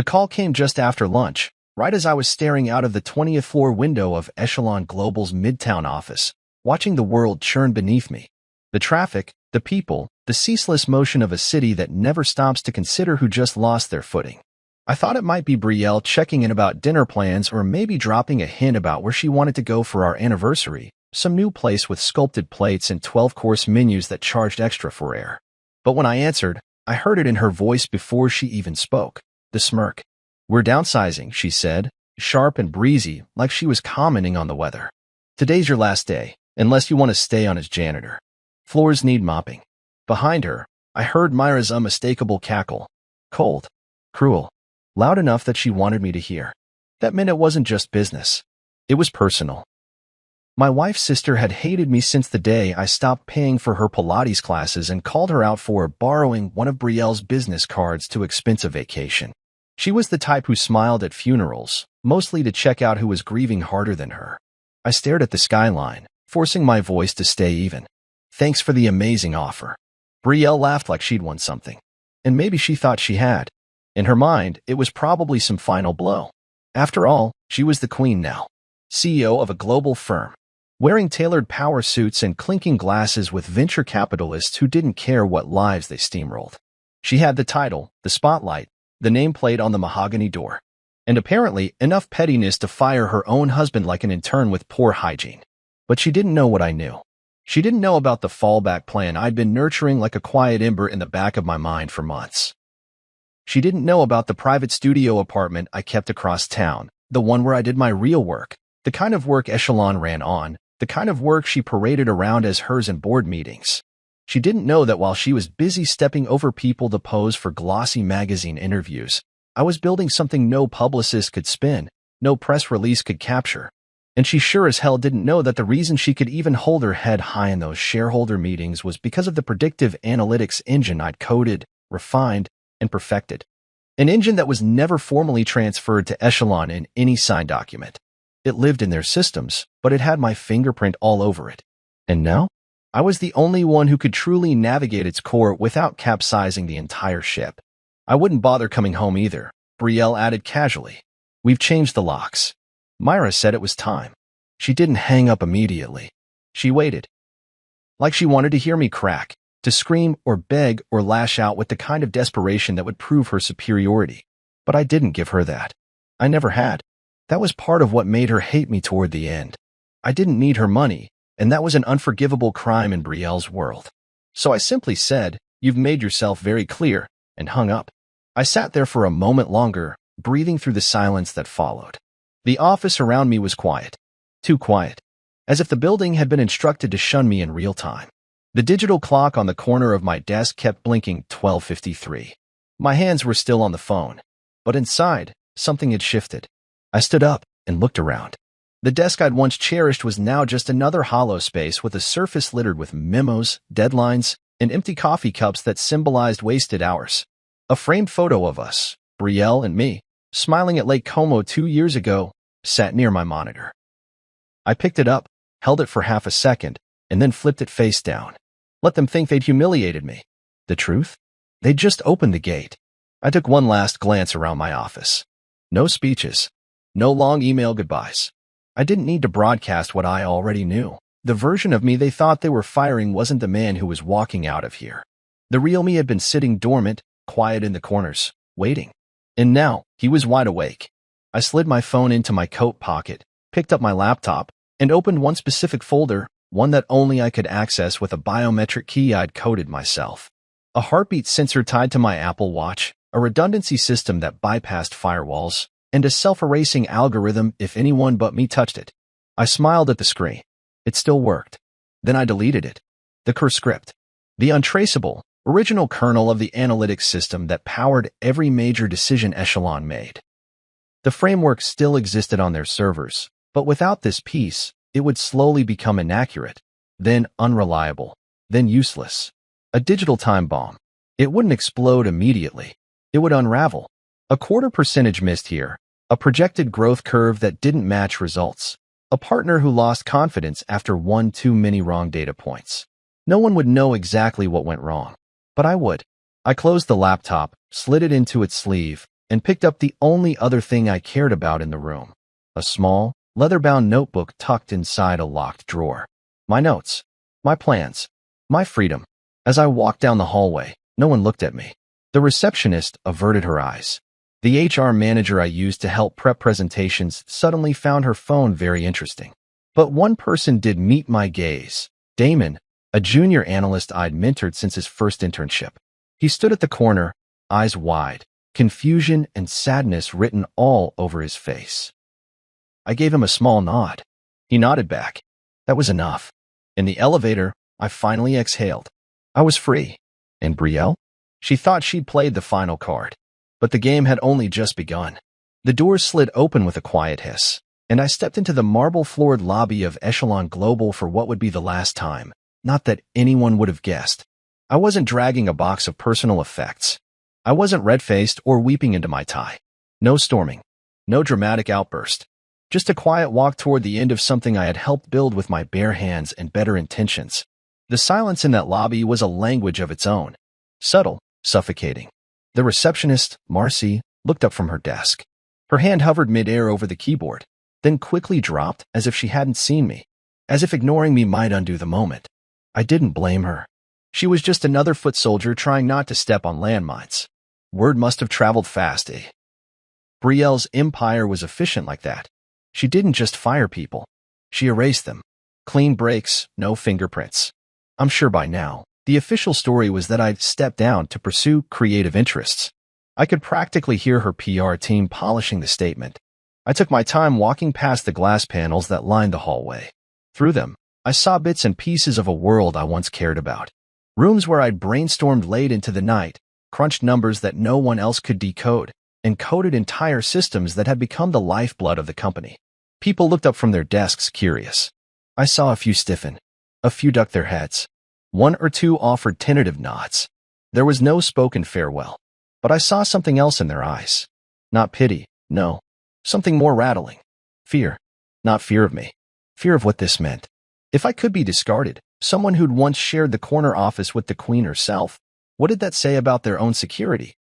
The call came just after lunch, right as I was staring out of the 20th floor window of Echelon Global's Midtown office, watching the world churn beneath me. The traffic, the people, the ceaseless motion of a city that never stops to consider who just lost their footing. I thought it might be Brielle checking in about dinner plans or maybe dropping a hint about where she wanted to go for our anniversary, some new place with sculpted plates and 12-course menus that charged extra for air. But when I answered, I heard it in her voice before she even spoke. The smirk. "We're downsizing," she said, sharp and breezy, like she was commenting on the weather. "Today's your last day, unless you want to stay on as janitor. Floors need mopping." Behind her, I heard Myra's unmistakable cackle. Cold. Cruel. Loud enough that she wanted me to hear. That meant it wasn't just business. It was personal. My wife's sister had hated me since the day I stopped paying for her Pilates classes and called her out for borrowing one of Brielle's business cards to expense a vacation. She was the type who smiled at funerals, mostly to check out who was grieving harder than her. I stared at the skyline, forcing my voice to stay even. "Thanks for the amazing offer." Brielle laughed like she'd won something. And maybe she thought she had. In her mind, it was probably some final blow. After all, she was the queen now. CEO of a global firm, wearing tailored power suits and clinking glasses with venture capitalists who didn't care what lives they steamrolled. She had the title, the spotlight, the nameplate on the mahogany door, and apparently enough pettiness to fire her own husband like an intern with poor hygiene. But she didn't know what I knew. She didn't know about the fallback plan I'd been nurturing like a quiet ember in the back of my mind for months. She didn't know about the private studio apartment I kept across town, the one where I did my real work, the kind of work Echelon ran on, the kind of work she paraded around as hers in board meetings. She didn't know that while she was busy stepping over people to pose for glossy magazine interviews, I was building something no publicist could spin, no press release could capture. And she sure as hell didn't know that the reason she could even hold her head high in those shareholder meetings was because of the predictive analytics engine I'd coded, refined, and perfected. An engine that was never formally transferred to Echelon in any signed document. It lived in their systems, but it had my fingerprint all over it. And now, I was the only one who could truly navigate its core without capsizing the entire ship. "I wouldn't bother coming home either," Brielle added casually. "We've changed the locks." Myra said it was time. She didn't hang up immediately. She waited. Like she wanted to hear me crack, to scream or beg or lash out with the kind of desperation that would prove her superiority. But I didn't give her that. I never had. That was part of what made her hate me toward the end. I didn't need her money, and that was an unforgivable crime in Brielle's world. So I simply said, "You've made yourself very clear," and hung up. I sat there for a moment longer, breathing through the silence that followed. The office around me was quiet. Too quiet. As if the building had been instructed to shun me in real time. The digital clock on the corner of my desk kept blinking 12:53. My hands were still on the phone. But inside, something had shifted. I stood up and looked around. The desk I'd once cherished was now just another hollow space with a surface littered with memos, deadlines, and empty coffee cups that symbolized wasted hours. A framed photo of us, Brielle and me, smiling at Lake Como 2 years ago, sat near my monitor. I picked it up, held it for half a second, and then flipped it face down. Let them think they'd humiliated me. The truth? They'd just opened the gate. I took one last glance around my office. No speeches. No long email goodbyes. I didn't need to broadcast what I already knew. The version of me they thought they were firing wasn't the man who was walking out of here. The real me had been sitting dormant, quiet in the corners, waiting. And now, he was wide awake. I slid my phone into my coat pocket, picked up my laptop, and opened one specific folder, one that only I could access with a biometric key I'd coded myself. A heartbeat sensor tied to my Apple Watch, a redundancy system that bypassed firewalls, and a self-erasing algorithm if anyone but me touched it. I smiled at the screen. It still worked. Then I deleted it. The core script. The untraceable, original kernel of the analytics system that powered every major decision Echelon made. The framework still existed on their servers, but without this piece, it would slowly become inaccurate, then unreliable, then useless. A digital time bomb. It wouldn't explode immediately. It would unravel. A 0.25% missed here, a projected growth curve that didn't match results, a partner who lost confidence after one too many wrong data points. No one would know exactly what went wrong, but I would. I closed the laptop, slid it into its sleeve, and picked up the only other thing I cared about in the room, a small, leather-bound notebook tucked inside a locked drawer. My notes, my plans, my freedom. As I walked down the hallway, no one looked at me. The receptionist averted her eyes. The HR manager I used to help prep presentations suddenly found her phone very interesting. But one person did meet my gaze. Damon, a junior analyst I'd mentored since his first internship. He stood at the corner, eyes wide, confusion and sadness written all over his face. I gave him a small nod. He nodded back. That was enough. In the elevator, I finally exhaled. I was free. And Brielle? She thought she'd played the final card. But the game had only just begun. The doors slid open with a quiet hiss, and I stepped into the marble-floored lobby of Echelon Global for what would be the last time. Not that anyone would have guessed. I wasn't dragging a box of personal effects. I wasn't red-faced or weeping into my tie. No storming. No dramatic outburst. Just a quiet walk toward the end of something I had helped build with my bare hands and better intentions. The silence in that lobby was a language of its own. Subtle, suffocating. The receptionist, Marcy, looked up from her desk. Her hand hovered mid-air over the keyboard, then quickly dropped as if she hadn't seen me, as if ignoring me might undo the moment. I didn't blame her. She was just another foot soldier trying not to step on landmines. Word must have traveled fast, eh? Brielle's empire was efficient like that. She didn't just fire people. She erased them. Clean breaks, no fingerprints. I'm sure by now, the official story was that I'd stepped down to pursue creative interests. I could practically hear her PR team polishing the statement. I took my time walking past the glass panels that lined the hallway. Through them, I saw bits and pieces of a world I once cared about. Rooms where I'd brainstormed late into the night, crunched numbers that no one else could decode, and coded entire systems that had become the lifeblood of the company. People looked up from their desks curious. I saw a few stiffen. A few ducked their heads. One or two offered tentative nods. There was no spoken farewell. But I saw something else in their eyes. Not pity, no. Something more rattling. Fear. Not fear of me. Fear of what this meant. If I could be discarded, someone who'd once shared the corner office with the Queen herself, what did that say about their own security?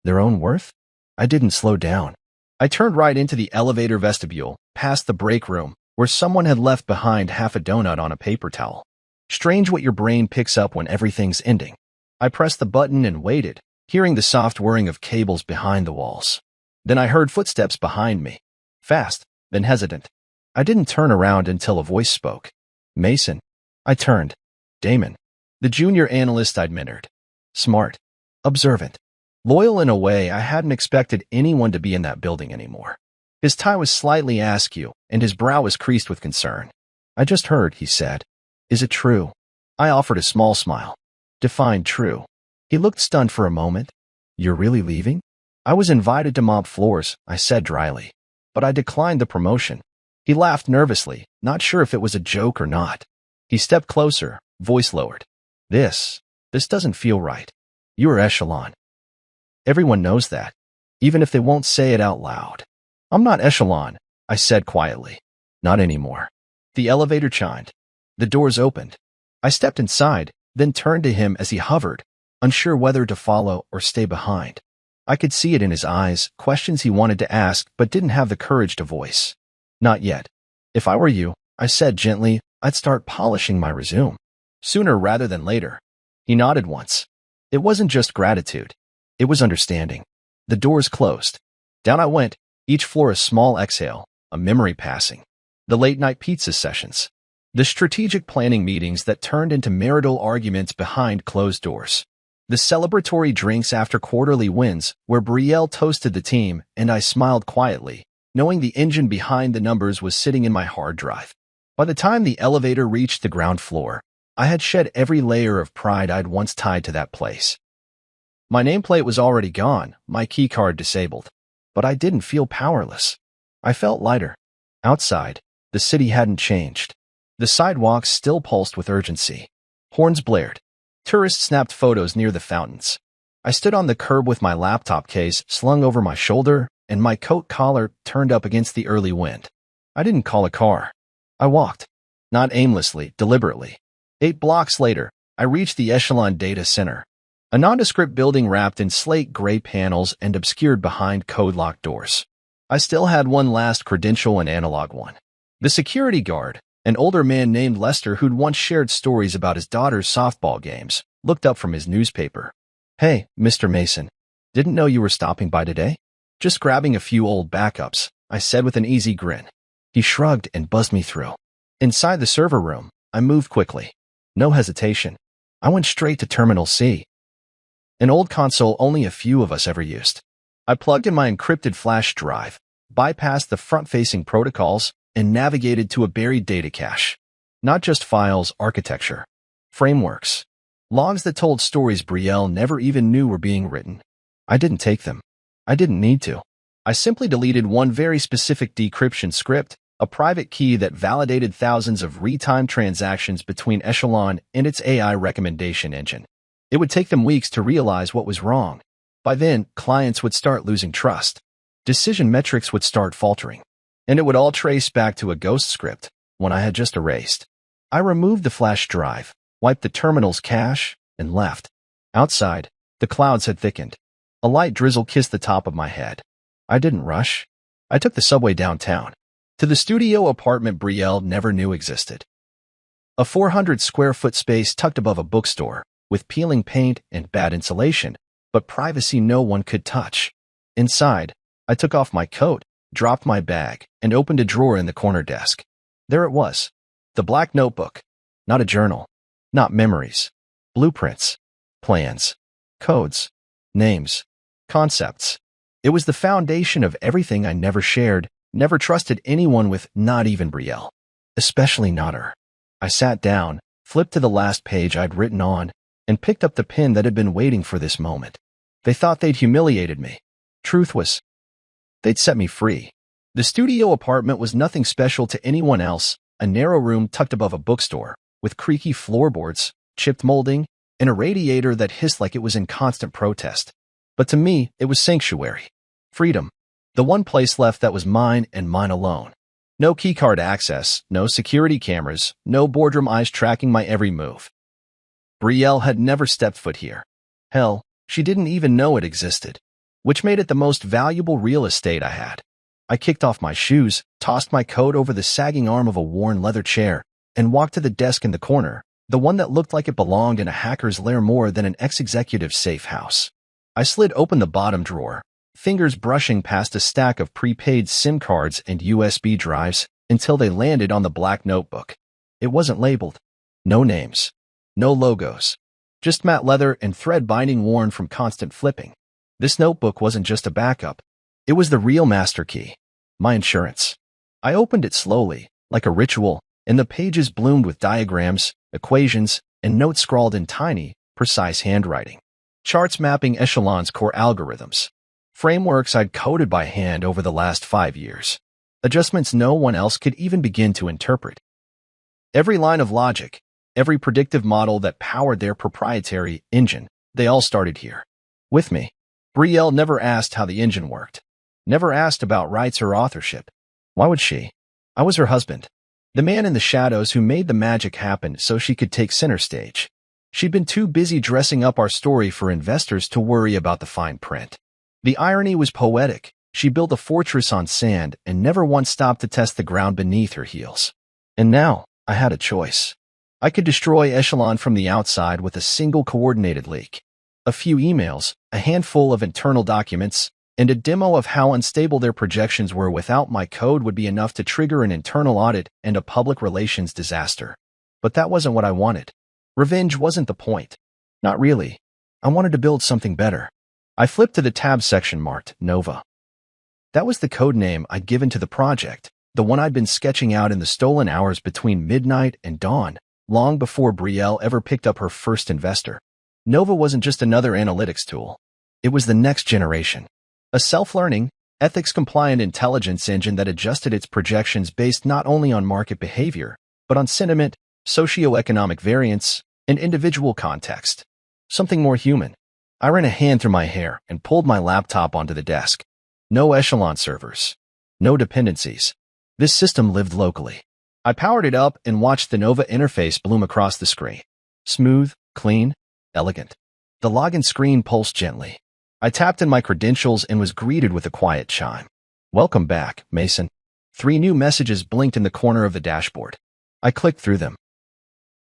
Their own worth? I didn't slow down. I turned right into the elevator vestibule, past the break room, where someone had left behind half a donut on a paper towel. Strange what your brain picks up when everything's ending. I pressed the button and waited, hearing the soft whirring of cables behind the walls. Then I heard footsteps behind me. Fast, then hesitant. I didn't turn around until a voice spoke. Mason. I turned. Damon. The junior analyst I'd mentored. Smart. Observant. Loyal in a way I hadn't expected anyone to be in that building anymore. His tie was slightly askew, and his brow was creased with concern. I just heard, he said. Is it true? I offered a small smile. Define true. He looked stunned for a moment. You're really leaving? I was invited to mop floors, I said dryly. But I declined the promotion. He laughed nervously, not sure if it was a joke or not. He stepped closer, voice lowered. This doesn't feel right. You are Echelon. Everyone knows that, even if they won't say it out loud. I'm not Echelon, I said quietly. Not anymore. The elevator chimed. The doors opened. I stepped inside, then turned to him as he hovered, unsure whether to follow or stay behind. I could see it in his eyes, questions he wanted to ask but didn't have the courage to voice. Not yet. If I were you, I said gently, I'd start polishing my resume. Sooner rather than later. He nodded once. It wasn't just gratitude. It was understanding. The doors closed. Down I went, each floor a small exhale, a memory passing. The late-night pizza sessions. The strategic planning meetings that turned into marital arguments behind closed doors. The celebratory drinks after quarterly wins, where Brielle toasted the team and I smiled quietly, knowing the engine behind the numbers was sitting in my hard drive. By the time the elevator reached the ground floor, I had shed every layer of pride I'd once tied to that place. My nameplate was already gone, my keycard disabled. But I didn't feel powerless. I felt lighter. Outside, the city hadn't changed. The sidewalks still pulsed with urgency. Horns blared. Tourists snapped photos near the fountains. I stood on the curb with my laptop case slung over my shoulder and my coat collar turned up against the early wind. I didn't call a car. I walked. Not aimlessly, deliberately. 8 blocks later, I reached the Echelon data center. A nondescript building wrapped in slate gray panels and obscured behind code-locked doors. I still had one last credential, an analog one. The security guard, an older man named Lester who'd once shared stories about his daughter's softball games, looked up from his newspaper. "Hey, Mr. Mason. Didn't know you were stopping by today?" "Just grabbing a few old backups," I said with an easy grin. He shrugged and buzzed me through. Inside the server room, I moved quickly. No hesitation. I went straight to Terminal C, an old console only a few of us ever used. I plugged in my encrypted flash drive, bypassed the front-facing protocols, and navigated to a buried data cache. Not just files, architecture, frameworks, logs that told stories Brielle never even knew were being written. I didn't take them. I didn't need to. I simply deleted one very specific decryption script, a private key that validated thousands of real-time transactions between Echelon and its AI recommendation engine. It would take them weeks to realize what was wrong. By then, clients would start losing trust. Decision metrics would start faltering. And it would all trace back to a ghost script, one I had just erased. I removed the flash drive, wiped the terminal's cache, and left. Outside, the clouds had thickened. A light drizzle kissed the top of my head. I didn't rush. I took the subway downtown, to the studio apartment Brielle never knew existed. A 400-square-foot space tucked above a bookstore, with peeling paint and bad insulation, but privacy no one could touch. Inside, I took off my coat, dropped my bag, and opened a drawer in the corner desk. There it was, the black notebook. Not a journal, not memories, blueprints, plans, codes, names, concepts. It was the foundation of everything I never shared, never trusted anyone with, not even Brielle. Especially not her. I sat down, flipped to the last page I'd written on, and picked up the pen that had been waiting for this moment. They thought they'd humiliated me. Truth was, they'd set me free. The studio apartment was nothing special to anyone else, a narrow room tucked above a bookstore, with creaky floorboards, chipped molding, and a radiator that hissed like it was in constant protest. But to me, it was sanctuary. Freedom. The one place left that was mine and mine alone. No keycard access, no security cameras, no boardroom eyes tracking my every move. Brielle had never stepped foot here. Hell, she didn't even know it existed, which made it the most valuable real estate I had. I kicked off my shoes, tossed my coat over the sagging arm of a worn leather chair, and walked to the desk in the corner, the one that looked like it belonged in a hacker's lair more than an ex-executive's safe house. I slid open the bottom drawer, fingers brushing past a stack of prepaid SIM cards and USB drives until they landed on the black notebook. It wasn't labeled. No names. No logos. Just matte leather and thread binding worn from constant flipping. This notebook wasn't just a backup. It was the real master key. My insurance. I opened it slowly, like a ritual, and the pages bloomed with diagrams, equations, and notes scrawled in tiny, precise handwriting. Charts mapping Echelon's core algorithms. Frameworks I'd coded by hand over the last 5 years. Adjustments no one else could even begin to interpret. Every line of logic, every predictive model that powered their proprietary engine, they all started here. With me. Brielle never asked how the engine worked. Never asked about rights or authorship. Why would she? I was her husband. The man in the shadows who made the magic happen so she could take center stage. She'd been too busy dressing up our story for investors to worry about the fine print. The irony was poetic. She built a fortress on sand and never once stopped to test the ground beneath her heels. And now, I had a choice. I could destroy Echelon from the outside with a single coordinated leak. A few emails, a handful of internal documents, and a demo of how unstable their projections were without my code would be enough to trigger an internal audit and a public relations disaster. But that wasn't what I wanted. Revenge wasn't the point. Not really. I wanted to build something better. I flipped to the tab section marked Nova. That was the code name I'd given to the project, the one I'd been sketching out in the stolen hours between midnight and dawn, long before Brielle ever picked up her first investor. Nova wasn't just another analytics tool. It was the next generation. A self-learning, ethics-compliant intelligence engine that adjusted its projections based not only on market behavior, but on sentiment, socioeconomic variance, and individual context. Something more human. I ran a hand through my hair and pulled my laptop onto the desk. No Echelon servers. No dependencies. This system lived locally. I powered it up and watched the Nova interface bloom across the screen. Smooth, clean, elegant. The login screen pulsed gently. I tapped in my credentials and was greeted with a quiet chime. "Welcome back, Mason." 3 new messages blinked in the corner of the dashboard. I clicked through them.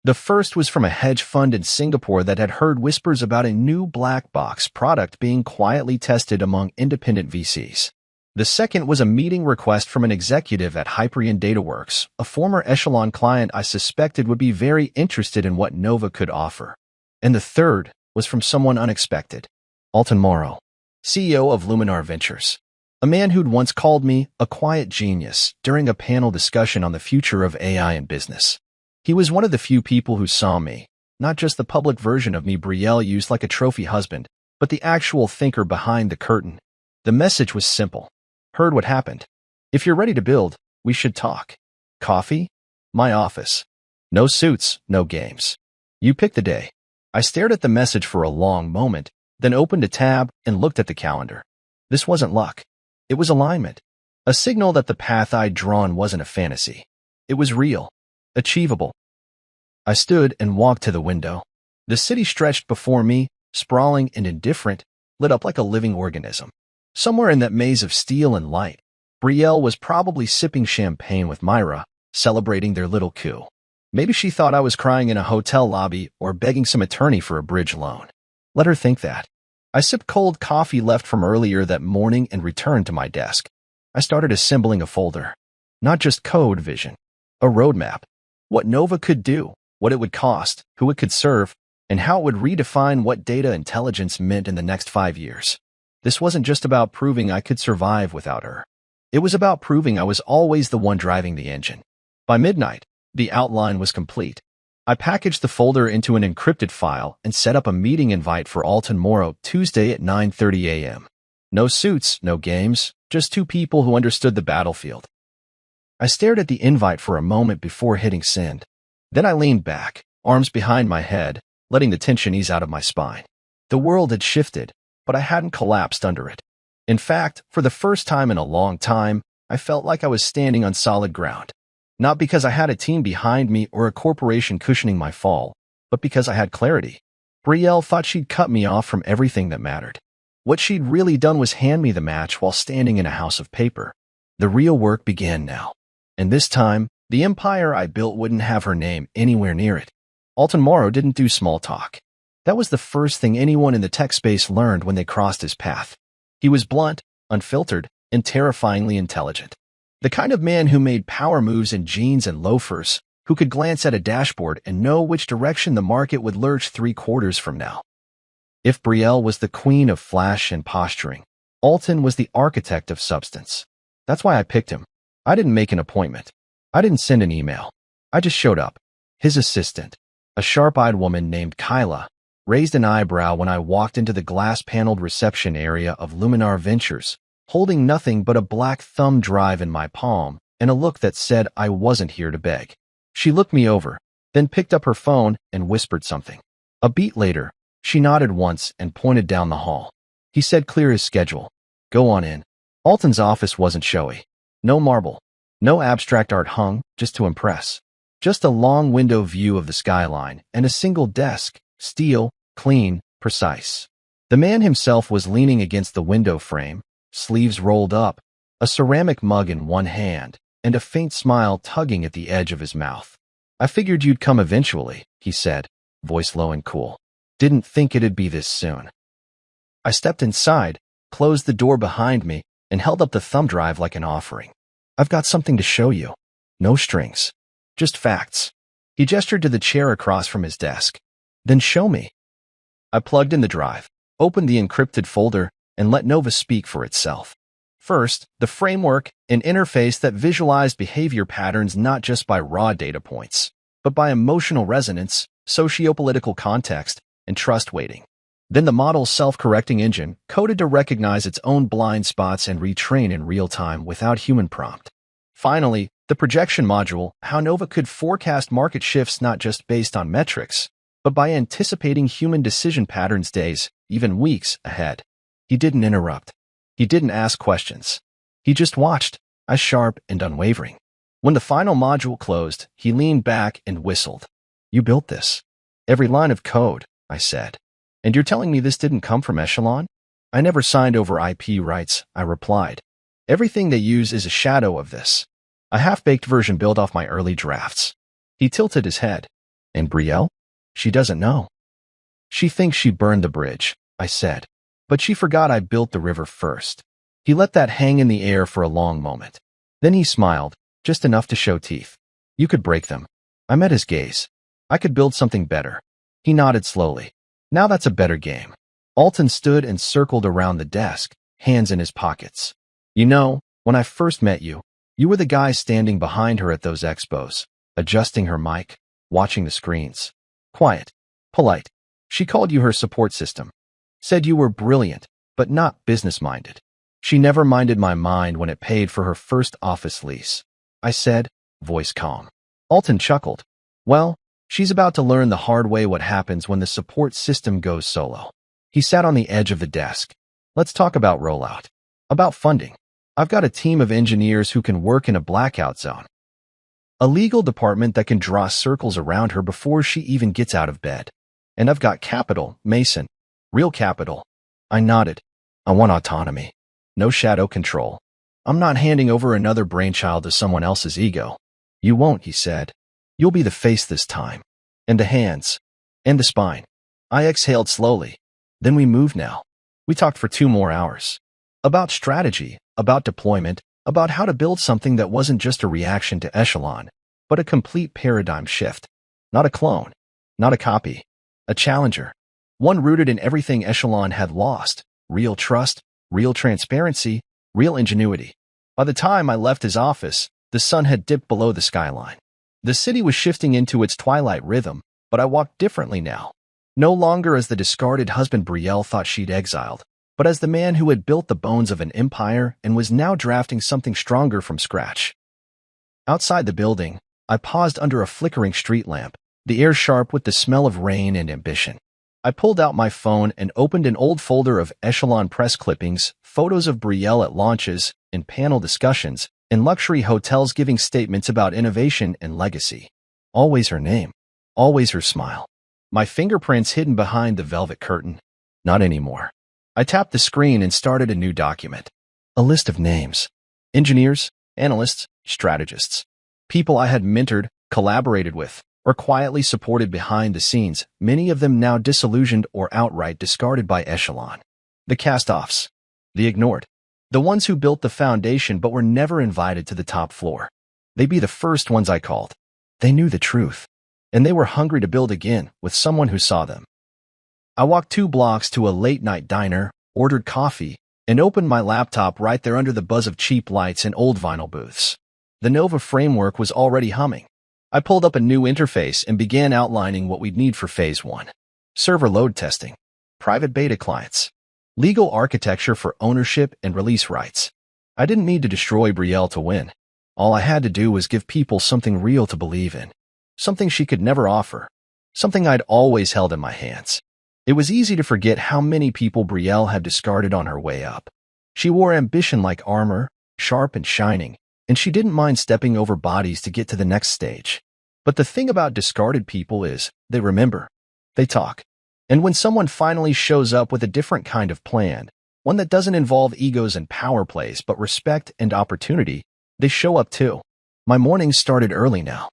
The first was from a hedge fund in Singapore that had heard whispers about a new black box product being quietly tested among independent VCs. The second was a meeting request from an executive at Hyperion DataWorks, a former Echelon client I suspected would be very interested in what Nova could offer. And the third was from someone unexpected. Alton Morrow, CEO of Luminar Ventures. A man who'd once called me a quiet genius during a panel discussion on the future of AI in business. He was one of the few people who saw me, not just the public version of me Brielle used like a trophy husband, but the actual thinker behind the curtain. The message was simple. Heard what happened. If you're ready to build, we should talk. Coffee? My office. No suits, no games. You pick the day. I stared at the message for a long moment, then opened a tab and looked at the calendar. This wasn't luck. It was alignment. A signal that the path I'd drawn wasn't a fantasy. It was real. Achievable. I stood and walked to the window. The city stretched before me, sprawling and indifferent, lit up like a living organism. Somewhere in that maze of steel and light, Brielle was probably sipping champagne with Myra, celebrating their little coup. Maybe she thought I was crying in a hotel lobby or begging some attorney for a bridge loan. Let her think that. I sipped cold coffee left from earlier that morning and returned to my desk. I started assembling a folder. Not just code vision. A roadmap. What Nova could do, what it would cost, who it could serve, and how it would redefine what data intelligence meant in the next 5 years. This wasn't just about proving I could survive without her. It was about proving I was always the one driving the engine. By midnight, the outline was complete. I packaged the folder into an encrypted file and set up a meeting invite for Alton Morrow Tuesday at 9:30 a.m. No suits, no games, just 2 people who understood the battlefield. I stared at the invite for a moment before hitting send. Then I leaned back, arms behind my head, letting the tension ease out of my spine. The world had shifted, but I hadn't collapsed under it. In fact, for the first time in a long time, I felt like I was standing on solid ground. Not because I had a team behind me or a corporation cushioning my fall, but because I had clarity. Brielle thought she'd cut me off from everything that mattered. What she'd really done was hand me the match while standing in a house of paper. The real work began now. And this time, the empire I built wouldn't have her name anywhere near it. Alton Morrow didn't do small talk. That was the first thing anyone in the tech space learned when they crossed his path. He was blunt, unfiltered, and terrifyingly intelligent. The kind of man who made power moves in jeans and loafers, who could glance at a dashboard and know which direction the market would lurch 3 quarters from now. If Brielle was the queen of flash and posturing, Alton was the architect of substance. That's why I picked him. I didn't make an appointment. I didn't send an email. I just showed up. His assistant, a sharp-eyed woman named Kyla, raised an eyebrow when I walked into the glass-paneled reception area of Luminar Ventures, holding nothing but a black thumb drive in my palm and a look that said I wasn't here to beg. She looked me over, then picked up her phone and whispered something. A beat later, she nodded once and pointed down the hall. He said clear as schedule. Go on in. Alton's office wasn't showy. No marble. No abstract art hung, just to impress. Just a long window view of the skyline and a single desk, steel, clean, precise. The man himself was leaning against the window frame, sleeves rolled up, a ceramic mug in one hand, and a faint smile tugging at the edge of his mouth. I figured you'd come eventually, he said, voice low and cool. Didn't think it'd be this soon. I stepped inside, closed the door behind me, and held up the thumb drive like an offering. I've got something to show you. No strings. Just facts. He gestured to the chair across from his desk. Then show me. I plugged in the drive, opened the encrypted folder, and let Nova speak for itself. First, the framework, an interface that visualized behavior patterns not just by raw data points, but by emotional resonance, sociopolitical context, and trust weighting. Then the model's self-correcting engine, coded to recognize its own blind spots and retrain in real time without human prompt. Finally, the projection module, how Nova could forecast market shifts not just based on metrics, but by anticipating human decision patterns days, even weeks, ahead. He didn't interrupt. He didn't ask questions. He just watched, eyes sharp and unwavering. When the final module closed, he leaned back and whistled. You built this. Every line of code, I said. And you're telling me this didn't come from Echelon? I never signed over IP rights, I replied. Everything they use is a shadow of this. A half-baked version built off my early drafts. He tilted his head. And Brielle? She doesn't know. She thinks she burned the bridge, I said. But she forgot I built the river first. He let that hang in the air for a long moment. Then he smiled, just enough to show teeth. You could break them. I met his gaze. I could build something better. He nodded slowly. Now that's a better game. Alton stood and circled around the desk, hands in his pockets. You know, when I first met you, you were the guy standing behind her at those expos, adjusting her mic, watching the screens. Quiet. Polite. She called you her support system. Said you were brilliant, but not business-minded. She never minded my mind when it paid for her first office lease. I said, voice calm. Alton chuckled. Well, she's about to learn the hard way what happens when the support system goes solo. He sat on the edge of the desk. Let's talk about rollout. About funding. I've got a team of engineers who can work in a blackout zone. A legal department that can draw circles around her before she even gets out of bed. And I've got capital, Mason. Real capital. I nodded. I want autonomy. No shadow control. I'm not handing over another brainchild to someone else's ego. You won't, he said. You'll be the face this time. And the hands. And the spine. I exhaled slowly. Then we moved now. We talked for 2 more hours. About strategy, about deployment, about how to build something that wasn't just a reaction to Echelon, but a complete paradigm shift. Not a clone. Not a copy. A challenger. One rooted in everything Echelon had lost. Real trust, real transparency, real ingenuity. By the time I left his office, the sun had dipped below the skyline. The city was shifting into its twilight rhythm, but I walked differently now. No longer as the discarded husband Brielle thought she'd exiled, but as the man who had built the bones of an empire and was now drafting something stronger from scratch. Outside the building, I paused under a flickering street lamp, the air sharp with the smell of rain and ambition. I pulled out my phone and opened an old folder of Echelon press clippings, photos of Brielle at launches, and panel discussions, in luxury hotels giving statements about innovation and legacy. Always her name. Always her smile. My fingerprints hidden behind the velvet curtain. Not anymore. I tapped the screen and started a new document. A list of names. Engineers, analysts, strategists. People I had mentored, collaborated with, or quietly supported behind the scenes, many of them now disillusioned or outright discarded by Echelon. The cast-offs. The ignored. The ones who built the foundation but were never invited to the top floor. They'd be the first ones I called. They knew the truth. And they were hungry to build again with someone who saw them. I walked 2 blocks to a late-night diner, ordered coffee, and opened my laptop right there under the buzz of cheap lights and old vinyl booths. The Nova framework was already humming. I pulled up a new interface and began outlining what we'd need for Phase 1. Server load testing. Private beta clients. Legal architecture for ownership and release rights. I didn't need to destroy Brielle to win. All I had to do was give people something real to believe in. Something she could never offer. Something I'd always held in my hands. It was easy to forget how many people Brielle had discarded on her way up. She wore ambition like armor, sharp and shining, and she didn't mind stepping over bodies to get to the next stage. But the thing about discarded people is, they remember. They talk. And when someone finally shows up with a different kind of plan, one that doesn't involve egos and power plays but respect and opportunity, they show up too. My mornings started early now.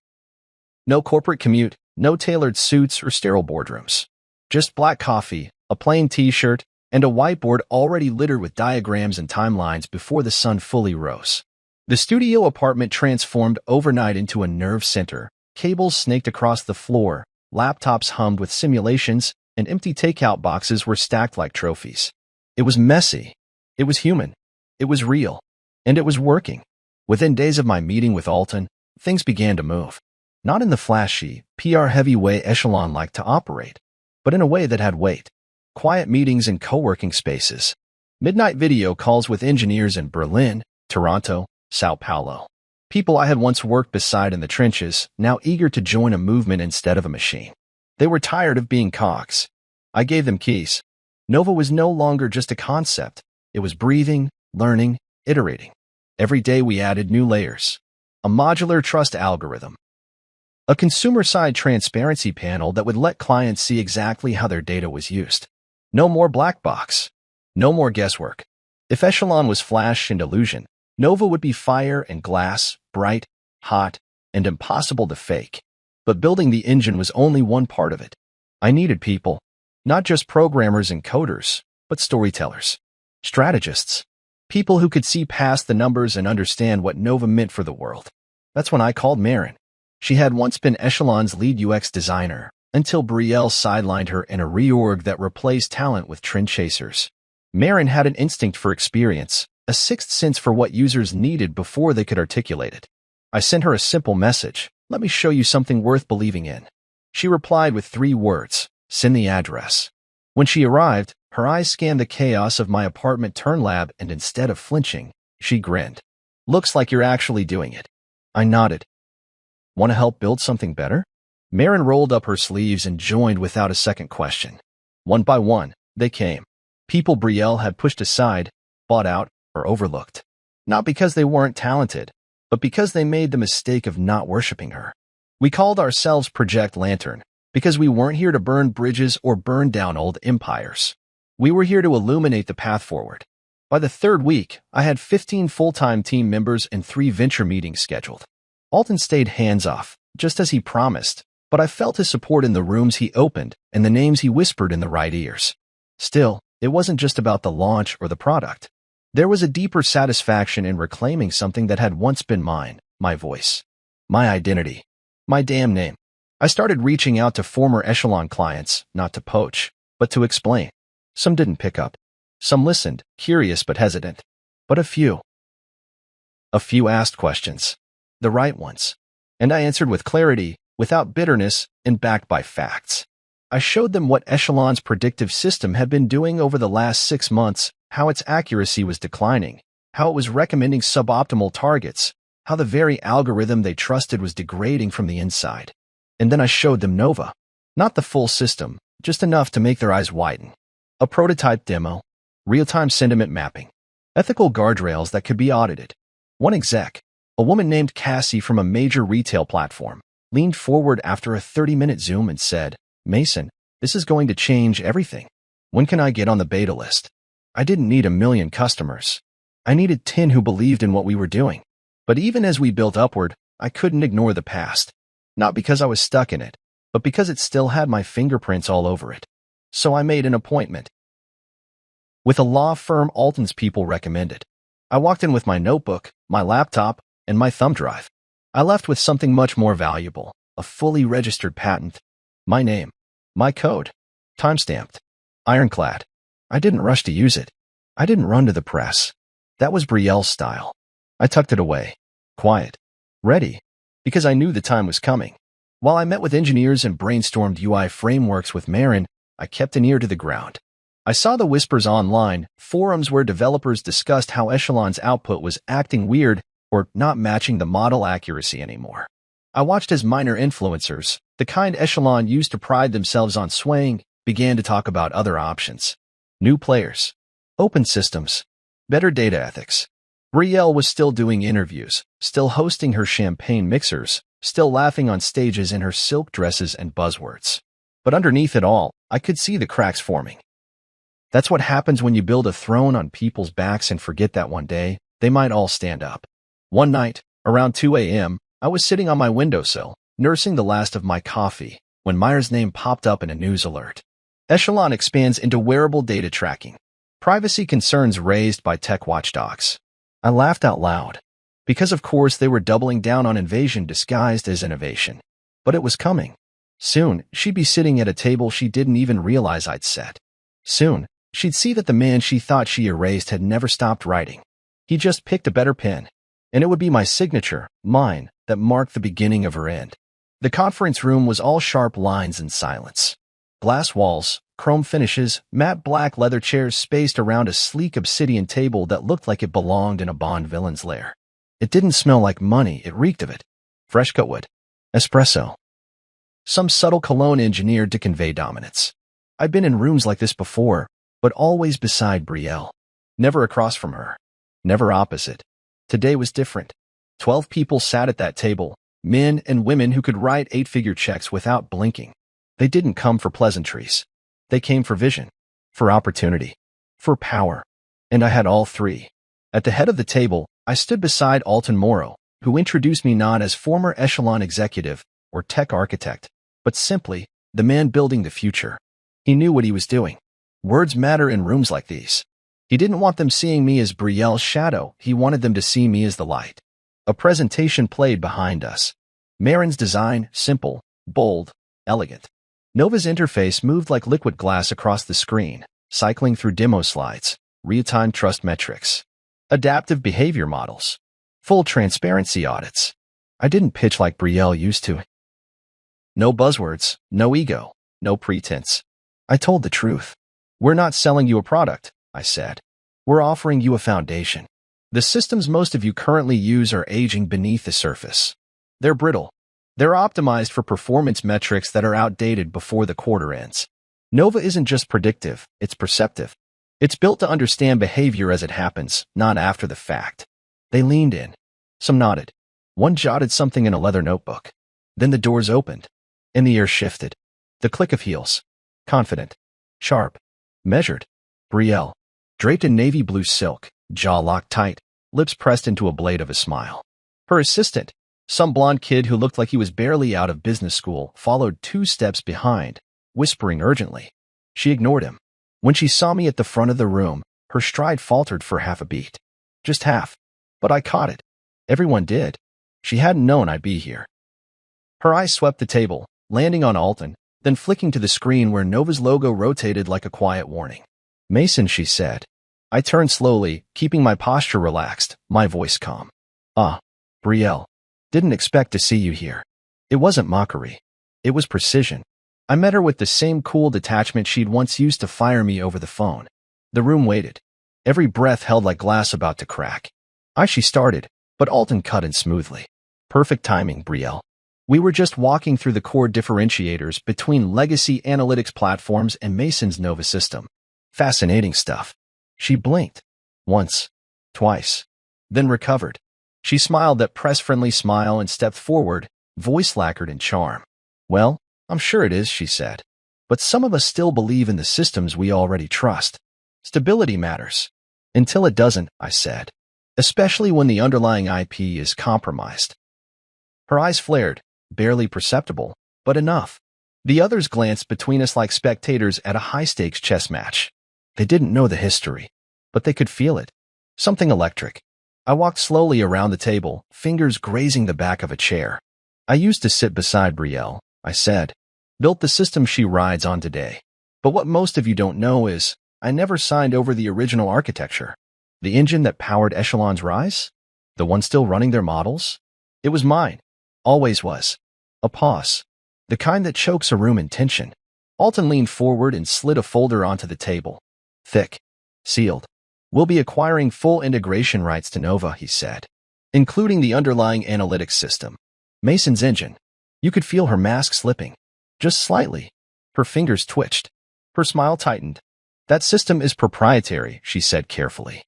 No corporate commute, no tailored suits or sterile boardrooms. Just black coffee, a plain t-shirt, and a whiteboard already littered with diagrams and timelines before the sun fully rose. The studio apartment transformed overnight into a nerve center. Cables snaked across the floor, laptops hummed with simulations, and empty takeout boxes were stacked like trophies. It was messy. It was human. It was real. And it was working. Within days of my meeting with Alton, things began to move. Not in the flashy, PR-heavy way Echelon liked to operate, but in a way that had weight. Quiet meetings in co-working spaces. Midnight video calls with engineers in Berlin, Toronto, Sao Paulo. People I had once worked beside in the trenches, now eager to join a movement instead of a machine. They were tired of being cogs. I gave them keys. Nova was no longer just a concept. It was breathing, learning, iterating. Every day we added new layers. A modular trust algorithm. A consumer-side transparency panel that would let clients see exactly how their data was used. No more black box. No more guesswork. If Echelon was flash and illusion, Nova would be fire and glass, bright, hot, and impossible to fake. But building the engine was only one part of it. I needed people, not just programmers and coders, but storytellers, strategists, people who could see past the numbers and understand what Nova meant for the world. That's when I called Marin. She had once been Echelon's lead UX designer, until Brielle sidelined her in a reorg that replaced talent with trend chasers. Marin had an instinct for experience, a sixth sense for what users needed before they could articulate it. I sent her a simple message: "Let me show you something worth believing in." She replied with 3 words: "Send the address." When she arrived, her eyes scanned the chaos of my apartment turn lab, and instead of flinching, she grinned. "Looks like you're actually doing it." I nodded. "Want to help build something better?" Marin rolled up her sleeves and joined without a second question. One by one, they came. People Brielle had pushed aside, bought out, or overlooked. Not because they weren't talented, but because they made the mistake of not worshiping her. We called ourselves Project Lantern, because we weren't here to burn bridges or burn down old empires. We were here to illuminate the path forward. By the 3rd week, I had 15 full-time team members and 3 venture meetings scheduled. Alton stayed hands-off, just as he promised, but I felt his support in the rooms he opened and the names he whispered in the right ears. Still, it wasn't just about the launch or the product. There was a deeper satisfaction in reclaiming something that had once been mine: my voice, my identity, my damn name. I started reaching out to former Echelon clients, not to poach, but to explain. Some didn't pick up. Some listened, curious but hesitant. But a few. A few asked questions. The right ones. And I answered with clarity, without bitterness, and backed by facts. I showed them what Echelon's predictive system had been doing over the last 6 months, how its accuracy was declining, how it was recommending suboptimal targets, how the very algorithm they trusted was degrading from the inside. And then I showed them Nova. Not the full system, just enough to make their eyes widen. A prototype demo, real-time sentiment mapping, ethical guardrails that could be audited. One exec, a woman named Cassie from a major retail platform, leaned forward after a 30-minute Zoom and said, "Mason, this is going to change everything. When can I get on the beta list?" I didn't need 1,000,000 customers. I needed 10 who believed in what we were doing. But even as we built upward, I couldn't ignore the past. Not because I was stuck in it, but because it still had my fingerprints all over it. So I made an appointment with a law firm Alton's people recommended. I walked in with my notebook, my laptop, and my thumb drive. I left with something much more valuable: a fully registered patent, my name, my code, timestamped, ironclad. I didn't rush to use it. I didn't run to the press. That was Brielle's style. I tucked it away, quiet, ready, because I knew the time was coming. While I met with engineers and brainstormed UI frameworks with Marin, I kept an ear to the ground. I saw the whispers online, forums where developers discussed how Echelon's output was acting weird or not matching the model accuracy anymore. I watched as minor influencers, the kind Echelon used to pride themselves on swaying, began to talk about other options. New players, open systems, better data ethics. Brielle was still doing interviews, still hosting her champagne mixers, still laughing on stages in her silk dresses and buzzwords. But underneath it all, I could see the cracks forming. That's what happens when you build a throne on people's backs and forget that one day, they might all stand up. One night, around 2 a.m., I was sitting on my windowsill, nursing the last of my coffee, when Meyer's name popped up in a news alert. Echelon expands into wearable data tracking. Privacy concerns raised by tech watchdogs. I laughed out loud. Because of course they were doubling down on invasion disguised as innovation. But it was coming. Soon, she'd be sitting at a table she didn't even realize I'd set. Soon, she'd see that the man she thought she erased had never stopped writing. He just picked a better pen. And it would be my signature, mine, that marked the beginning of her end. The conference room was all sharp lines and silence. Glass walls, chrome finishes, matte black leather chairs spaced around a sleek obsidian table that looked like it belonged in a Bond villain's lair. It didn't smell like money, it reeked of it. Fresh cut wood. Espresso. Some subtle cologne engineered to convey dominance. I'd been in rooms like this before, but always beside Brielle. Never across from her. Never opposite. Today was different. 12 people sat at that table, men and women who could write 8-figure checks without blinking. They didn't come for pleasantries. They came for vision. for opportunity, for power. And I had all three. At the head of the table, I stood beside Alton Morrow, who introduced me not as former Echelon executive or tech architect, but simply the man building the future. He knew what he was doing. Words matter in rooms like these. He didn't want them seeing me as Brielle's shadow. He wanted them to see me as the light. A presentation played behind us. Marin's design, simple, bold, elegant. Nova's interface moved like liquid glass across the screen, cycling through demo slides, real-time trust metrics, adaptive behavior models, full transparency audits. I didn't pitch like Brielle used to. No buzzwords, no ego, no pretense. I told the truth. We're not selling you a product, I said. We're offering you a foundation. The systems most of you currently use are aging beneath the surface. They're brittle. They're optimized for performance metrics that are outdated before the quarter ends. Nova isn't just predictive, it's perceptive. It's built to understand behavior as it happens, not after the fact. They leaned in. Some nodded. One jotted something in a leather notebook. Then the doors opened, and the air shifted. The click of heels. Confident. Sharp. Measured. Brielle. Draped in navy blue silk, jaw locked tight, lips pressed into a blade of a smile. Her assistant, some blonde kid who looked like he was barely out of business school, followed 2 steps behind, whispering urgently. She ignored him. When she saw me at the front of the room, her stride faltered for half a beat. Just half. But I caught it. Everyone did. She hadn't known I'd be here. Her eyes swept the table, landing on Alton, then flicking to the screen where Nova's logo rotated like a quiet warning. Mason, she said. I turned slowly, keeping my posture relaxed, my voice calm. Brielle. Didn't expect to see you here. It wasn't mockery. It was precision. I met her with the same cool detachment she'd once used to fire me over the phone. The room waited. Every breath held like glass about to crack. She started, but Alton cut in smoothly. Perfect timing, Brielle. We were just walking through the core differentiators between legacy analytics platforms and Mason's Nova system. Fascinating stuff. She blinked. Once. Twice. Then recovered. She smiled that press-friendly smile and stepped forward, voice lacquered in charm. Well, I'm sure it is, she said. But some of us still believe in the systems we already trust. Stability matters. Until it doesn't, I said. Especially when the underlying IP is compromised. Her eyes flared, barely perceptible, but enough. The others glanced between us like spectators at a high-stakes chess match. They didn't know the history, but they could feel it. Something electric. I walked slowly around the table, fingers grazing the back of a chair. I used to sit beside Brielle, I said. Built the system she rides on today. But what most of you don't know is, I never signed over the original architecture. The engine that powered Echelon's rise? The one still running their models? It was mine. Always was. A pause. The kind that chokes a room in tension. Alton leaned forward and slid a folder onto the table. Thick. Sealed. We'll be acquiring full integration rights to Nova, he said, including the underlying analytics system. Mason's engine. You could feel her mask slipping. Just slightly. Her fingers twitched. Her smile tightened. That system is proprietary, she said carefully.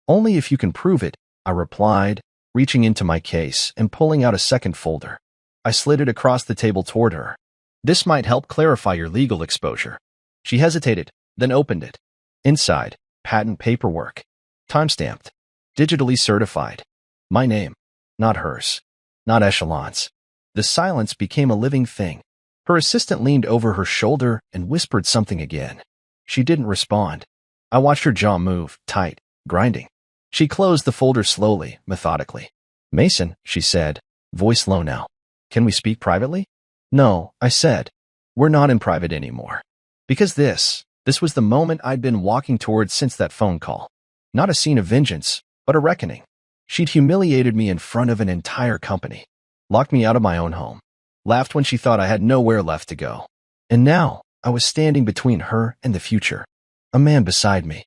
Only if you can prove it, I replied, reaching into my case and pulling out a second folder. I slid it across the table toward her. This might help clarify your legal exposure. She hesitated, then opened it. Inside, patent paperwork. Time-stamped. Digitally certified. My name. Not hers. Not Echelon's. The silence became a living thing. Her assistant leaned over her shoulder and whispered something again. She didn't respond. I watched her jaw move, tight, grinding. She closed the folder slowly, methodically. Mason, she said, voice low now. Can we speak privately? No, I said. We're not in private anymore. Because this was the moment I'd been walking towards since that phone call. Not a scene of vengeance, but a reckoning. She'd humiliated me in front of an entire company. Locked me out of my own home. Laughed when she thought I had nowhere left to go. And now, I was standing between her and the future. A man beside me.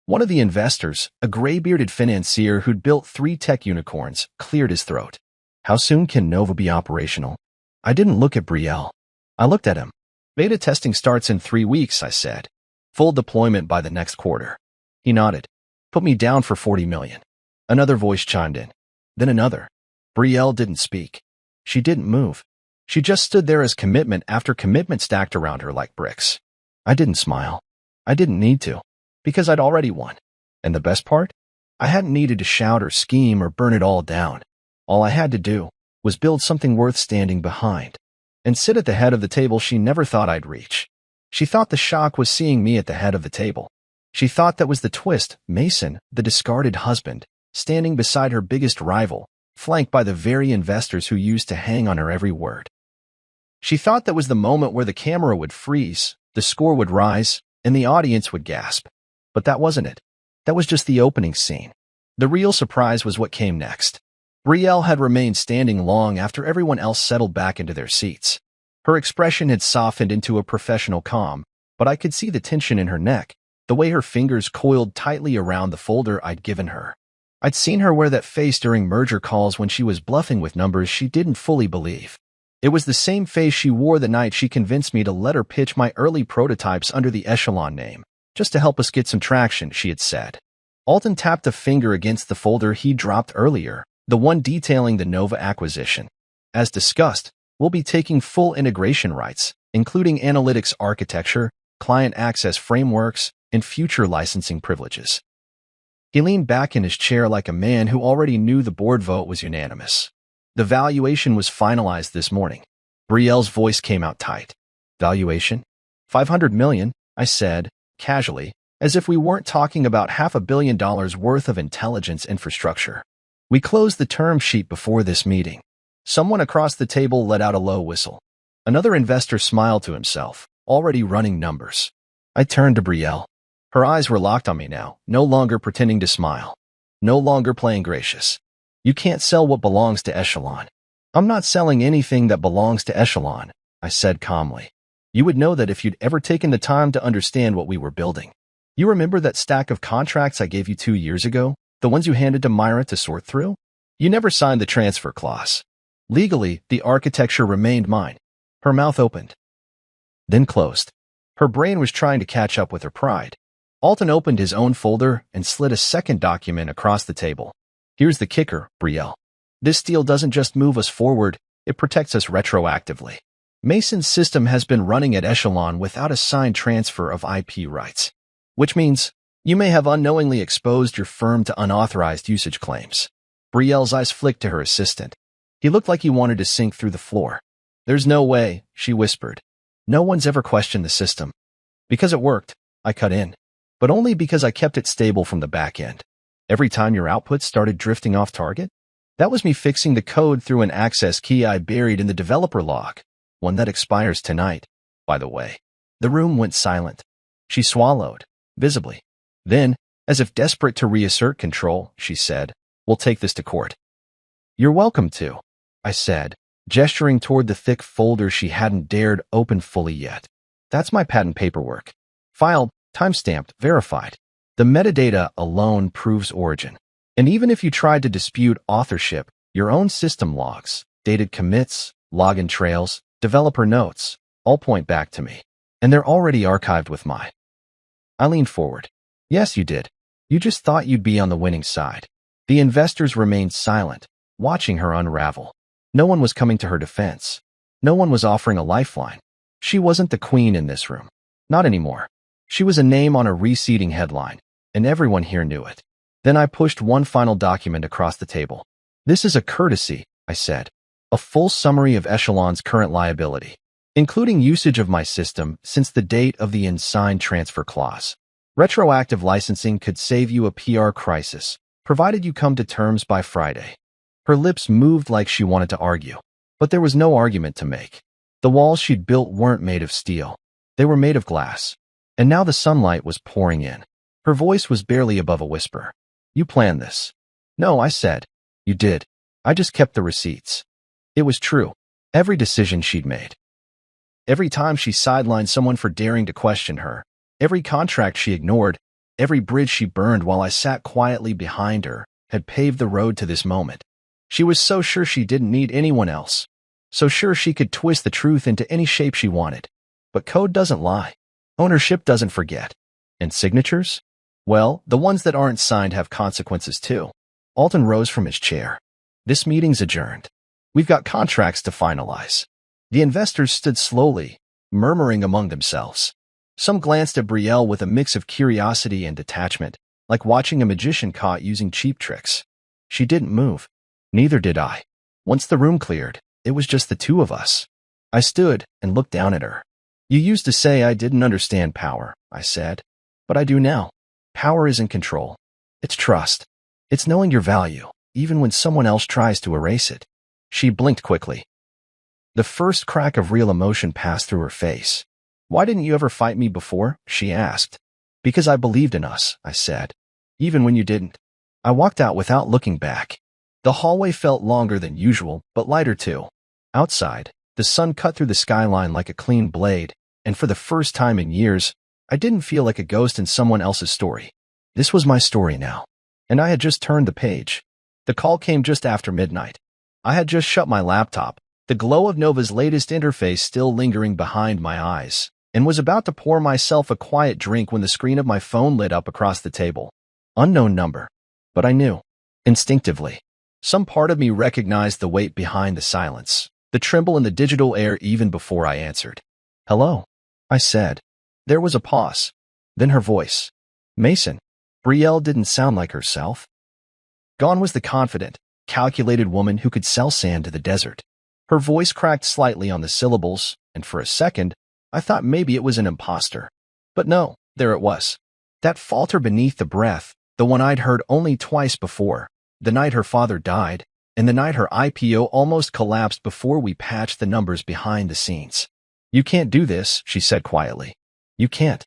One of the investors, a gray-bearded financier who'd built 3 tech unicorns, cleared his throat. How soon can Nova be operational? I didn't look at Brielle. I looked at him. Beta testing starts in 3 weeks, I said. Full deployment by the next quarter. He nodded. Put me down for 40 million. Another voice chimed in. Then another. Brielle didn't speak. She didn't move. She just stood there as commitment after commitment stacked around her like bricks. I didn't smile. I didn't need to, because I'd already won. And the best part? I hadn't needed to shout or scheme or burn it all down. All I had to do was build something worth standing behind and sit at the head of the table she never thought I'd reach. She thought the shock was seeing me at the head of the table. She thought that was the twist, Mason, the discarded husband, standing beside her biggest rival, flanked by the very investors who used to hang on her every word. She thought that was the moment where the camera would freeze, the score would rise, and the audience would gasp. But that wasn't it. That was just the opening scene. The real surprise was what came next. Brielle had remained standing long after everyone else settled back into their seats. Her expression had softened into a professional calm, but I could see the tension in her neck, the way her fingers coiled tightly around the folder I'd given her. I'd seen her wear that face during merger calls when she was bluffing with numbers she didn't fully believe. It was the same face she wore the night she convinced me to let her pitch my early prototypes under the Echelon name, just to help us get some traction, she had said. Alton tapped a finger against the folder he dropped earlier, the one detailing the Nova acquisition. As discussed, we'll be taking full integration rights, including analytics architecture, client access frameworks, and future licensing privileges. He leaned back in his chair like a man who already knew the board vote was unanimous. The valuation was finalized this morning. Brielle's voice came out tight. Valuation? $500 million, I said, casually, as if we weren't talking about $500 million worth of intelligence infrastructure. We closed the term sheet before this meeting. Someone across the table let out a low whistle. Another investor smiled to himself, already running numbers. I turned to Brielle. Her eyes were locked on me now, no longer pretending to smile, no longer playing gracious. You can't sell what belongs to Echelon. I'm not selling anything that belongs to Echelon, I said calmly. You would know that if you'd ever taken the time to understand what we were building. You remember that stack of contracts I gave you 2 years ago? The ones you handed to Myra to sort through? You never signed the transfer clause. Legally, the architecture remained mine. Her mouth opened, then closed. Her brain was trying to catch up with her pride. Alton opened his own folder and slid a second document across the table. Here's the kicker, Brielle. This deal doesn't just move us forward, it protects us retroactively. Mason's system has been running at Echelon without a signed transfer of IP rights, which means you may have unknowingly exposed your firm to unauthorized usage claims. Brielle's eyes flicked to her assistant. He looked like he wanted to sink through the floor. There's no way, she whispered. No one's ever questioned the system. Because it worked, I cut in. But only because I kept it stable from the back end. Every time your output started drifting off target, that was me fixing the code through an access key I buried in the developer log, one that expires tonight, by the way. The room went silent. She swallowed, visibly. Then, as if desperate to reassert control, she said, "We'll take this to court." "You're welcome to," I said, gesturing toward the thick folder she hadn't dared open fully yet. "That's my patent paperwork. Filed, timestamped, verified. The metadata alone proves origin. And even if you tried to dispute authorship, your own system logs, dated commits, login trails, developer notes, all point back to me. And they're already archived with mine." I leaned forward. "Yes, you did. You just thought you'd be on the winning side." The investors remained silent, watching her unravel. No one was coming to her defense. No one was offering a lifeline. She wasn't the queen in this room. Not anymore. She was a name on a receding headline, and everyone here knew it. Then I pushed one final document across the table. "This is a courtesy," I said. "A full summary of Echelon's current liability, including usage of my system since the date of the unsigned transfer clause. Retroactive licensing could save you a PR crisis, provided you come to terms by Friday." Her lips moved like she wanted to argue, but there was no argument to make. The walls she'd built weren't made of steel. They were made of glass. And now the sunlight was pouring in. Her voice was barely above a whisper. "You planned this." "No," I said. "You did. I just kept the receipts." It was true. Every decision she'd made. Every time she sidelined someone for daring to question her. Every contract she ignored. Every bridge she burned while I sat quietly behind her had paved the road to this moment. She was so sure she didn't need anyone else. So sure she could twist the truth into any shape she wanted. But code doesn't lie. Ownership doesn't forget. And signatures? Well, the ones that aren't signed have consequences too. Alton rose from his chair. "This meeting's adjourned. We've got contracts to finalize." The investors stood slowly, murmuring among themselves. Some glanced at Brielle with a mix of curiosity and detachment, like watching a magician caught using cheap tricks. She didn't move. Neither did I. Once the room cleared, it was just the two of us. I stood and looked down at her. You used to say I didn't understand power, I said. But I do now. Power isn't control. It's trust. It's knowing your value, even when someone else tries to erase it. She blinked quickly. The first crack of real emotion passed through her face. Why didn't you ever fight me before? She asked. Because I believed in us, I said. Even when you didn't. I walked out without looking back. The hallway felt longer than usual, but lighter too. Outside, the sun cut through the skyline like a clean blade, and for the first time in years, I didn't feel like a ghost in someone else's story. This was my story now, and I had just turned the page. The call came just after midnight. I had just shut my laptop, the glow of Nova's latest interface still lingering behind my eyes, and was about to pour myself a quiet drink when the screen of my phone lit up across the table. Unknown number. But I knew. Instinctively. Some part of me recognized the weight behind the silence, the tremble in the digital air even before I answered. Hello, I said. There was a pause. Then her voice. Mason. Brielle didn't sound like herself. Gone was the confident, calculated woman who could sell sand to the desert. Her voice cracked slightly on the syllables, and for a second, I thought maybe it was an imposter. But no, there it was. That falter beneath the breath, the one I'd heard only twice before, the night her father died, and the night her IPO almost collapsed before we patched the numbers behind the scenes. You can't do this, she said quietly. You can't.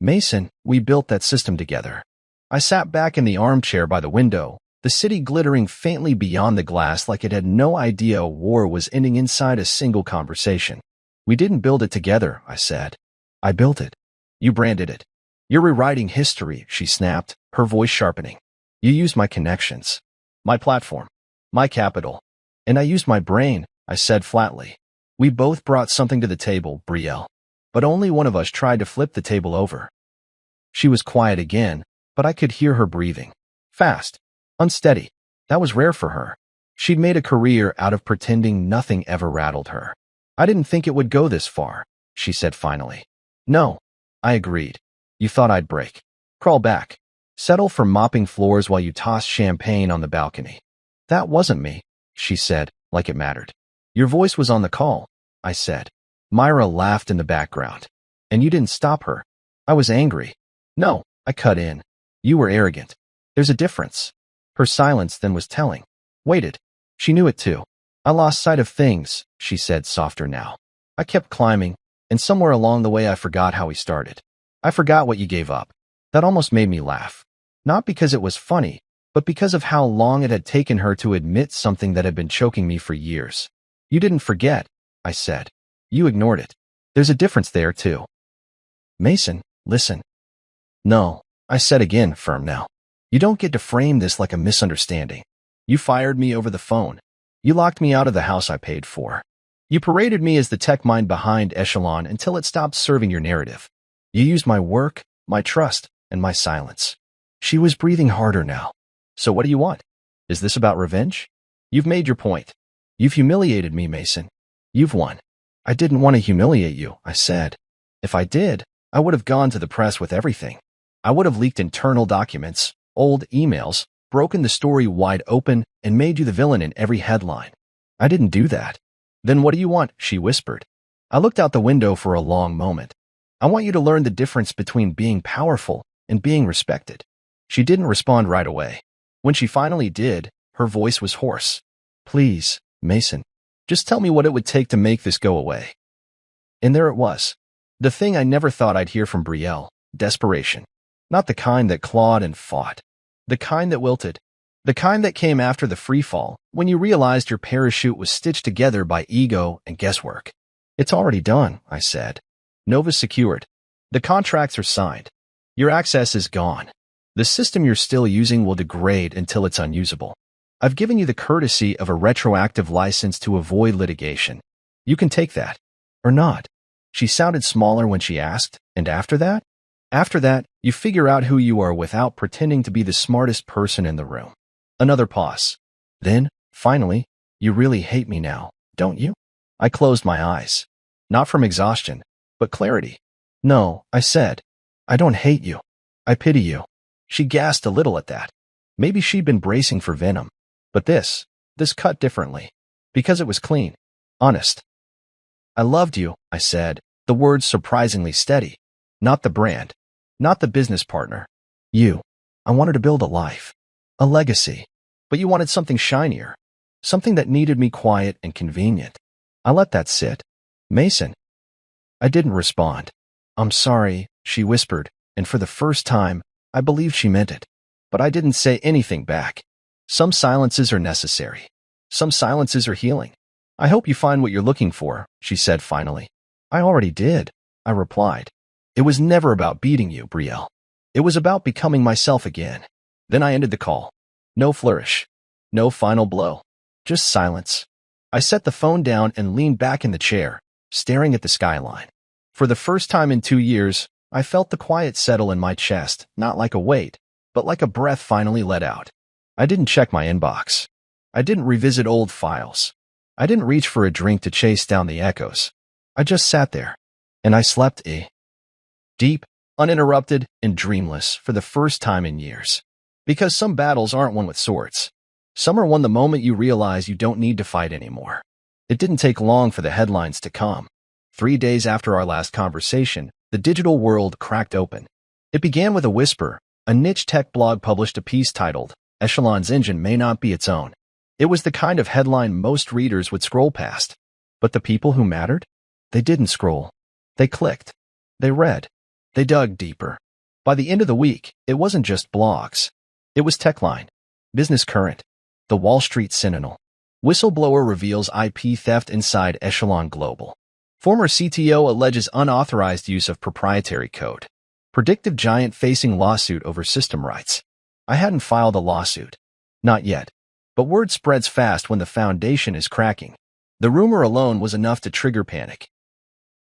Mason, we built that system together. I sat back in the armchair by the window, the city glittering faintly beyond the glass like it had no idea a war was ending inside a single conversation. We didn't build it together, I said. I built it. You branded it. You're rewriting history, she snapped, her voice sharpening. You used my connections, my platform, my capital, and I used my brain, I said flatly. We both brought something to the table, Brielle, but only one of us tried to flip the table over. She was quiet again, but I could hear her breathing. Fast, unsteady. That was rare for her. She'd made a career out of pretending nothing ever rattled her. I didn't think it would go this far, she said finally. No, I agreed. You thought I'd break. Crawl back. Settle for mopping floors while you toss champagne on the balcony. That wasn't me, she said, like it mattered. Your voice was on the call, I said. Myra laughed in the background. And you didn't stop her. I was angry. No, I cut in. You were arrogant. There's a difference. Her silence then was telling. Waited. She knew it too. I lost sight of things, she said softer now. I kept climbing, and somewhere along the way I forgot how we started. I forgot what you gave up. That almost made me laugh. Not because it was funny, but because of how long it had taken her to admit something that had been choking me for years. You didn't forget, I said. You ignored it. There's a difference there, too. Mason, listen. No, I said again, firm now. You don't get to frame this like a misunderstanding. You fired me over the phone. You locked me out of the house I paid for. You paraded me as the tech mind behind Echelon until it stopped serving your narrative. You used my work, my trust, and my silence. She was breathing harder now. So what do you want? Is this about revenge? You've made your point. You've humiliated me, Mason. You've won. I didn't want to humiliate you, I said. If I did, I would have gone to the press with everything. I would have leaked internal documents, old emails, broken the story wide open, and made you the villain in every headline. I didn't do that. Then what do you want? She whispered. I looked out the window for a long moment. I want you to learn the difference between being powerful and being respected. She didn't respond right away. When she finally did, her voice was hoarse. Please, Mason, just tell me what it would take to make this go away. And there it was. The thing I never thought I'd hear from Brielle, desperation. Not the kind that clawed and fought. The kind that wilted. The kind that came after the free fall, when you realized your parachute was stitched together by ego and guesswork. It's already done, I said. Nova's secured. The contracts are signed. Your access is gone. The system you're still using will degrade until it's unusable. I've given you the courtesy of a retroactive license to avoid litigation. You can take that. Or not. She sounded smaller when she asked, and after that? After that, you figure out who you are without pretending to be the smartest person in the room. Another pause. Then, finally, you really hate me now, don't you? I closed my eyes. Not from exhaustion, but clarity. No, I said. I don't hate you. I pity you. She gasped a little at that. Maybe she'd been bracing for venom. But this cut differently. Because it was clean. Honest. I loved you, I said, the words surprisingly steady. Not the brand. Not the business partner. You. I wanted to build a life. A legacy. But you wanted something shinier. Something that needed me quiet and convenient. I let that sit. Mason. I didn't respond. I'm sorry, she whispered, and for the first time, I believed she meant it. But I didn't say anything back. Some silences are necessary. Some silences are healing. I hope you find what you're looking for, she said finally. I already did, I replied. It was never about beating you, Brielle. It was about becoming myself again. Then I ended the call. No flourish. No final blow. Just silence. I set the phone down and leaned back in the chair, staring at the skyline. For the first time in 2 years, I felt the quiet settle in my chest, not like a weight, but like a breath finally let out. I didn't check my inbox. I didn't revisit old files. I didn't reach for a drink to chase down the echoes. I just sat there, and I slept deep, uninterrupted, and dreamless for the first time in years. Because some battles aren't won with swords. Some are won the moment you realize you don't need to fight anymore. It didn't take long for the headlines to come. 3 days after our last conversation, the digital world cracked open. It began with a whisper. A niche tech blog published a piece titled, Echelon's engine may not be its own. It was the kind of headline most readers would scroll past. But the people who mattered? They didn't scroll. They clicked. They read. They dug deeper. By the end of the week, it wasn't just blogs. It was Techline, Business Current, The Wall Street Sentinel. Whistleblower reveals IP theft inside Echelon Global. Former CTO alleges unauthorized use of proprietary code. Predictive giant facing lawsuit over system rights. I hadn't filed a lawsuit. Not yet. But word spreads fast when the foundation is cracking. The rumor alone was enough to trigger panic.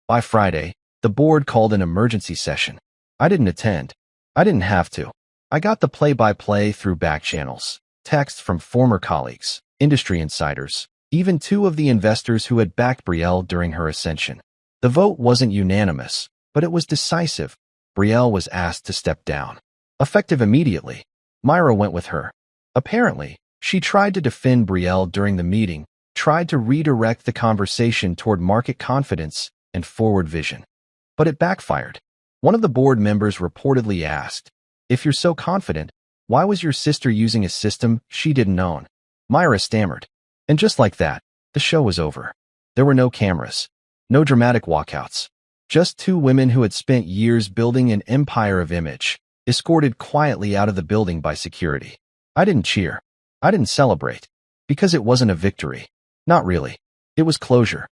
By Friday, the board called an emergency session. I didn't attend. I didn't have to. I got the play-by-play through back channels, texts from former colleagues, industry insiders, even 2 of the investors who had backed Brielle during her ascension. The vote wasn't unanimous, but it was decisive. Brielle was asked to step down. Effective immediately. Myra went with her. Apparently, she tried to defend Brielle during the meeting, tried to redirect the conversation toward market confidence and forward vision. But it backfired. One of the board members reportedly asked, if you're so confident, why was your sister using a system she didn't own? Myra stammered. And just like that, the show was over. There were no cameras. No dramatic walkouts. Just 2 women who had spent years building an empire of image, escorted quietly out of the building by security. I didn't cheer. I didn't celebrate. Because it wasn't a victory. Not really. It was closure.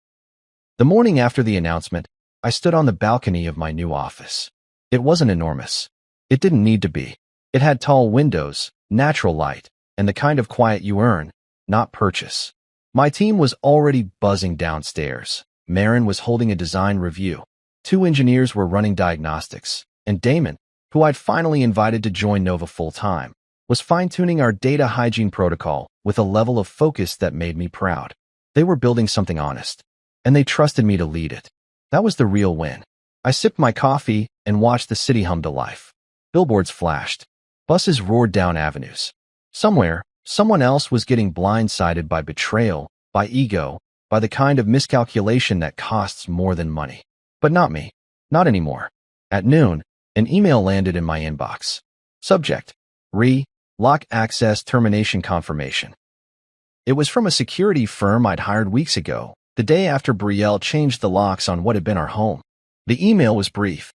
The morning after the announcement, I stood on the balcony of my new office. It wasn't enormous. It didn't need to be. It had tall windows, natural light, and the kind of quiet you earn, not purchase. My team was already buzzing downstairs. Marin was holding a design review. 2 engineers were running diagnostics, and Damon, who I'd finally invited to join Nova full-time, was fine-tuning our data hygiene protocol with a level of focus that made me proud. They were building something honest, and they trusted me to lead it. That was the real win. I sipped my coffee and watched the city hum to life. Billboards flashed. Buses roared down avenues. Somewhere, someone else was getting blindsided by betrayal, by ego, by the kind of miscalculation that costs more than money. But not me. Not anymore. At noon, an email landed in my inbox. Subject: Lock access termination confirmation. It was from a security firm I'd hired weeks ago, the day after Brielle changed the locks on what had been our home. The email was brief.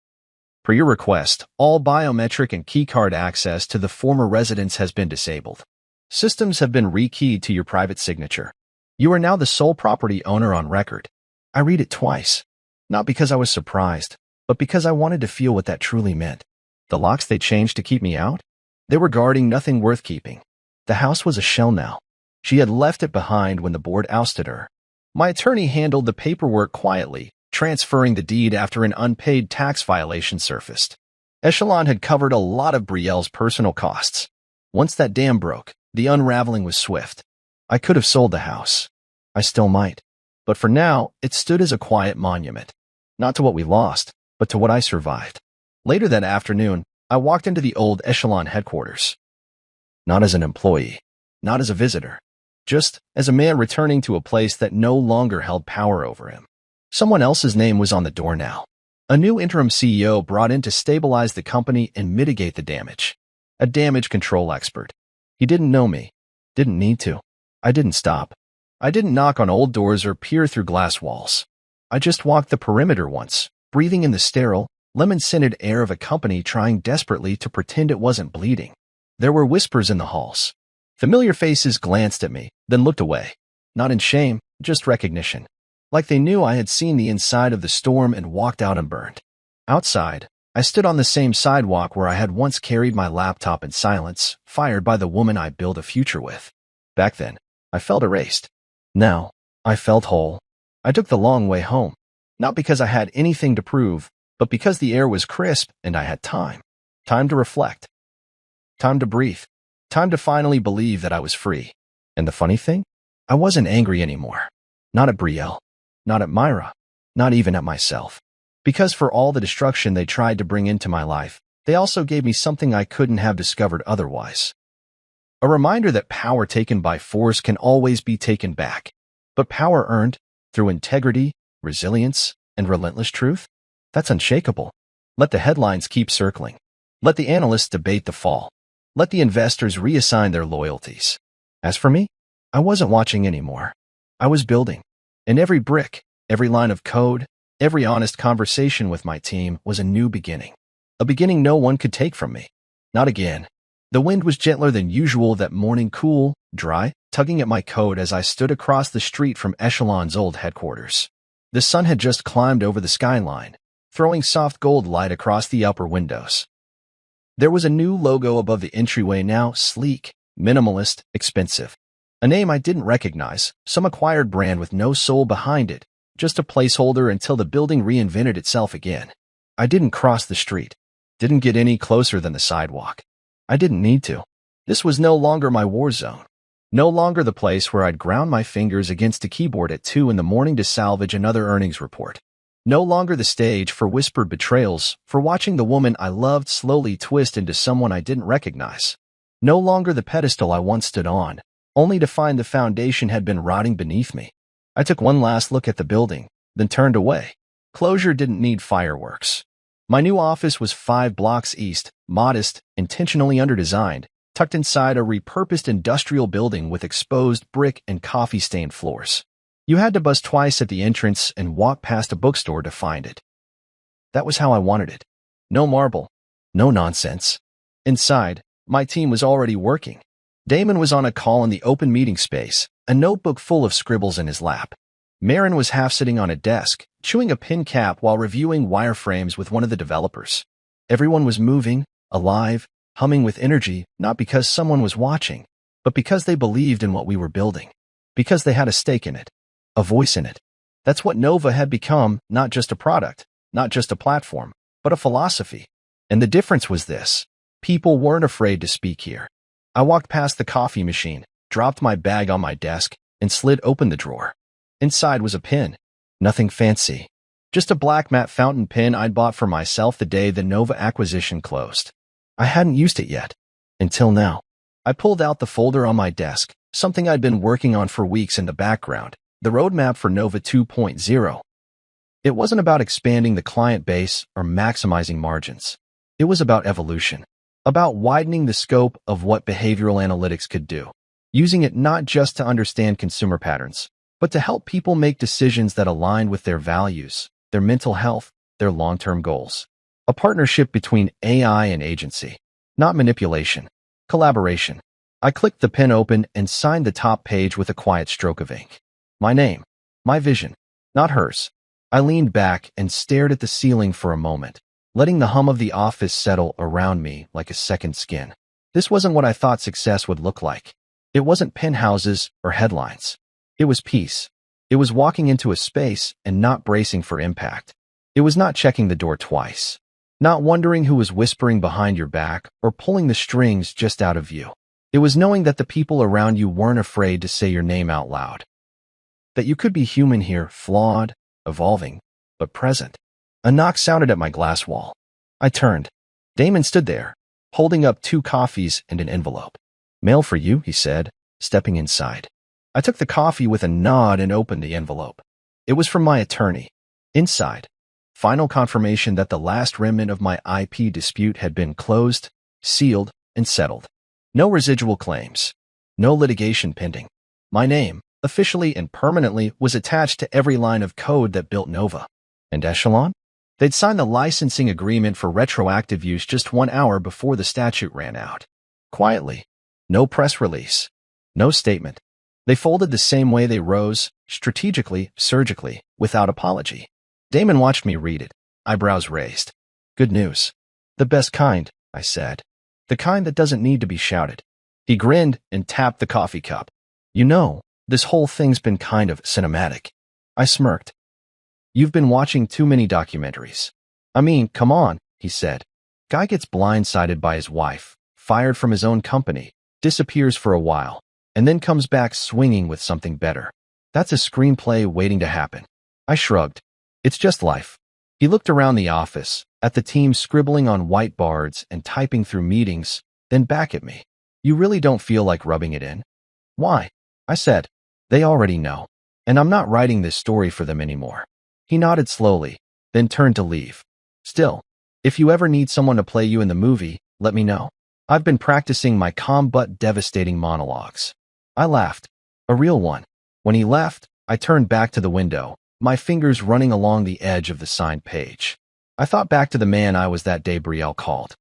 Per your request, all biometric and keycard access to the former residence has been disabled. Systems have been rekeyed to your private signature. You are now the sole property owner on record. I read it twice. Not because I was surprised, but because I wanted to feel what that truly meant. The locks they changed to keep me out? They were guarding nothing worth keeping. The house was a shell now. She had left it behind when the board ousted her. My attorney handled the paperwork quietly, transferring the deed after an unpaid tax violation surfaced. Echelon had covered a lot of Brielle's personal costs. Once that dam broke, the unraveling was swift. I could have sold the house. I still might. But for now, it stood as a quiet monument. Not to what we lost, but to what I survived. Later that afternoon, I walked into the old Echelon headquarters. Not as an employee, not as a visitor, just as a man returning to a place that no longer held power over him. Someone else's name was on the door now. A new interim CEO brought in to stabilize the company and mitigate the damage. A damage control expert. He didn't know me. Didn't need to. I didn't stop. I didn't knock on old doors or peer through glass walls. I just walked the perimeter once, breathing in the sterile, lemon-scented air of a company trying desperately to pretend it wasn't bleeding. There were whispers in the halls. Familiar faces glanced at me, then looked away. Not in shame, just recognition. Like they knew I had seen the inside of the storm and walked out unburned. Outside, I stood on the same sidewalk where I had once carried my laptop in silence, fired by the woman I built a future with. Back then, I felt erased. Now, I felt whole. I took the long way home, not because I had anything to prove, but because the air was crisp and I had time. Time to reflect. Time to breathe. Time to finally believe that I was free. And the funny thing? I wasn't angry anymore. Not at Brielle. Not at Myra. Not even at myself. Because for all the destruction they tried to bring into my life, they also gave me something I couldn't have discovered otherwise. A reminder that power taken by force can always be taken back. But power earned through integrity, resilience, and relentless truth? That's unshakable. Let the headlines keep circling. Let the analysts debate the fall. Let the investors reassign their loyalties. As for me, I wasn't watching anymore. I was building. And every brick, every line of code, every honest conversation with my team was a new beginning. A beginning no one could take from me. Not again. The wind was gentler than usual that morning, cool, dry, tugging at my coat as I stood across the street from Echelon's old headquarters. The sun had just climbed over the skyline, throwing soft gold light across the upper windows. There was a new logo above the entryway now, sleek, minimalist, expensive. A name I didn't recognize, some acquired brand with no soul behind it, just a placeholder until the building reinvented itself again. I didn't cross the street. Didn't get any closer than the sidewalk. I didn't need to. This was no longer my war zone. No longer the place where I'd ground my fingers against a keyboard at 2 in the morning to salvage another earnings report. No longer the stage for whispered betrayals, for watching the woman I loved slowly twist into someone I didn't recognize. No longer the pedestal I once stood on, only to find the foundation had been rotting beneath me. I took one last look at the building, then turned away. Closure didn't need fireworks. My new office was 5 blocks east, modest, intentionally underdesigned, tucked inside a repurposed industrial building with exposed brick and coffee-stained floors. You had to buzz twice at the entrance and walk past a bookstore to find it. That was how I wanted it. No marble. No nonsense. Inside, my team was already working. Damon was on a call in the open meeting space, a notebook full of scribbles in his lap. Marin was half sitting on a desk, chewing a pin cap while reviewing wireframes with one of the developers. Everyone was moving, alive, humming with energy, not because someone was watching, but because they believed in what we were building. Because they had a stake in it. A voice in it. That's what Nova had become, not just a product, not just a platform, but a philosophy. And the difference was this. People weren't afraid to speak here. I walked past the coffee machine, dropped my bag on my desk, and slid open the drawer. Inside was a pen. Nothing fancy. Just a black matte fountain pen I'd bought for myself the day the Nova acquisition closed. I hadn't used it yet. Until now. I pulled out the folder on my desk, something I'd been working on for weeks in the background. The roadmap for Nova 2.0. It wasn't about expanding the client base or maximizing margins. It was about evolution, about widening the scope of what behavioral analytics could do, using it not just to understand consumer patterns, but to help people make decisions that align with their values, their mental health, their long-term goals. A partnership between AI and agency, not manipulation, collaboration. I clicked the pen open and signed the top page with a quiet stroke of ink. My name, my vision, not hers. I leaned back and stared at the ceiling for a moment, letting the hum of the office settle around me like a second skin. This wasn't what I thought success would look like. It wasn't penthouses or headlines. It was peace. It was walking into a space and not bracing for impact. It was not checking the door twice, not wondering who was whispering behind your back or pulling the strings just out of view. It was knowing that the people around you weren't afraid to say your name out loud. That you could be human here, flawed, evolving, but present. A knock sounded at my glass wall. I turned. Damon stood there, holding up 2 coffees and an envelope. "Mail for you," he said, stepping inside. I took the coffee with a nod and opened the envelope. It was from my attorney. Inside, final confirmation that the last remnant of my IP dispute had been closed, sealed, and settled. No residual claims. No litigation pending. My name, officially and permanently, was attached to every line of code that built Nova. And Echelon? They'd signed the licensing agreement for retroactive use just 1 hour before the statute ran out. Quietly. No press release. No statement. They folded the same way they rose, strategically, surgically, without apology. Damon watched me read it, eyebrows raised. "Good news. The best kind," I said. "The kind that doesn't need to be shouted." He grinned and tapped the coffee cup. "You know, this whole thing's been kind of cinematic." I smirked. "You've been watching too many documentaries." "I mean, come on," he said. "Guy gets blindsided by his wife, fired from his own company, disappears for a while, and then comes back swinging with something better. That's a screenplay waiting to happen." I shrugged. "It's just life." He looked around the office, at the team scribbling on whiteboards and typing through meetings, then back at me. "You really don't feel like rubbing it in?" "Why?" I said. "They already know, and I'm not writing this story for them anymore." He nodded slowly, then turned to leave. "Still, if you ever need someone to play you in the movie, let me know. I've been practicing my calm but devastating monologues." I laughed. A real one. When he left, I turned back to the window, my fingers running along the edge of the signed page. I thought back to the man I was that day Brielle called.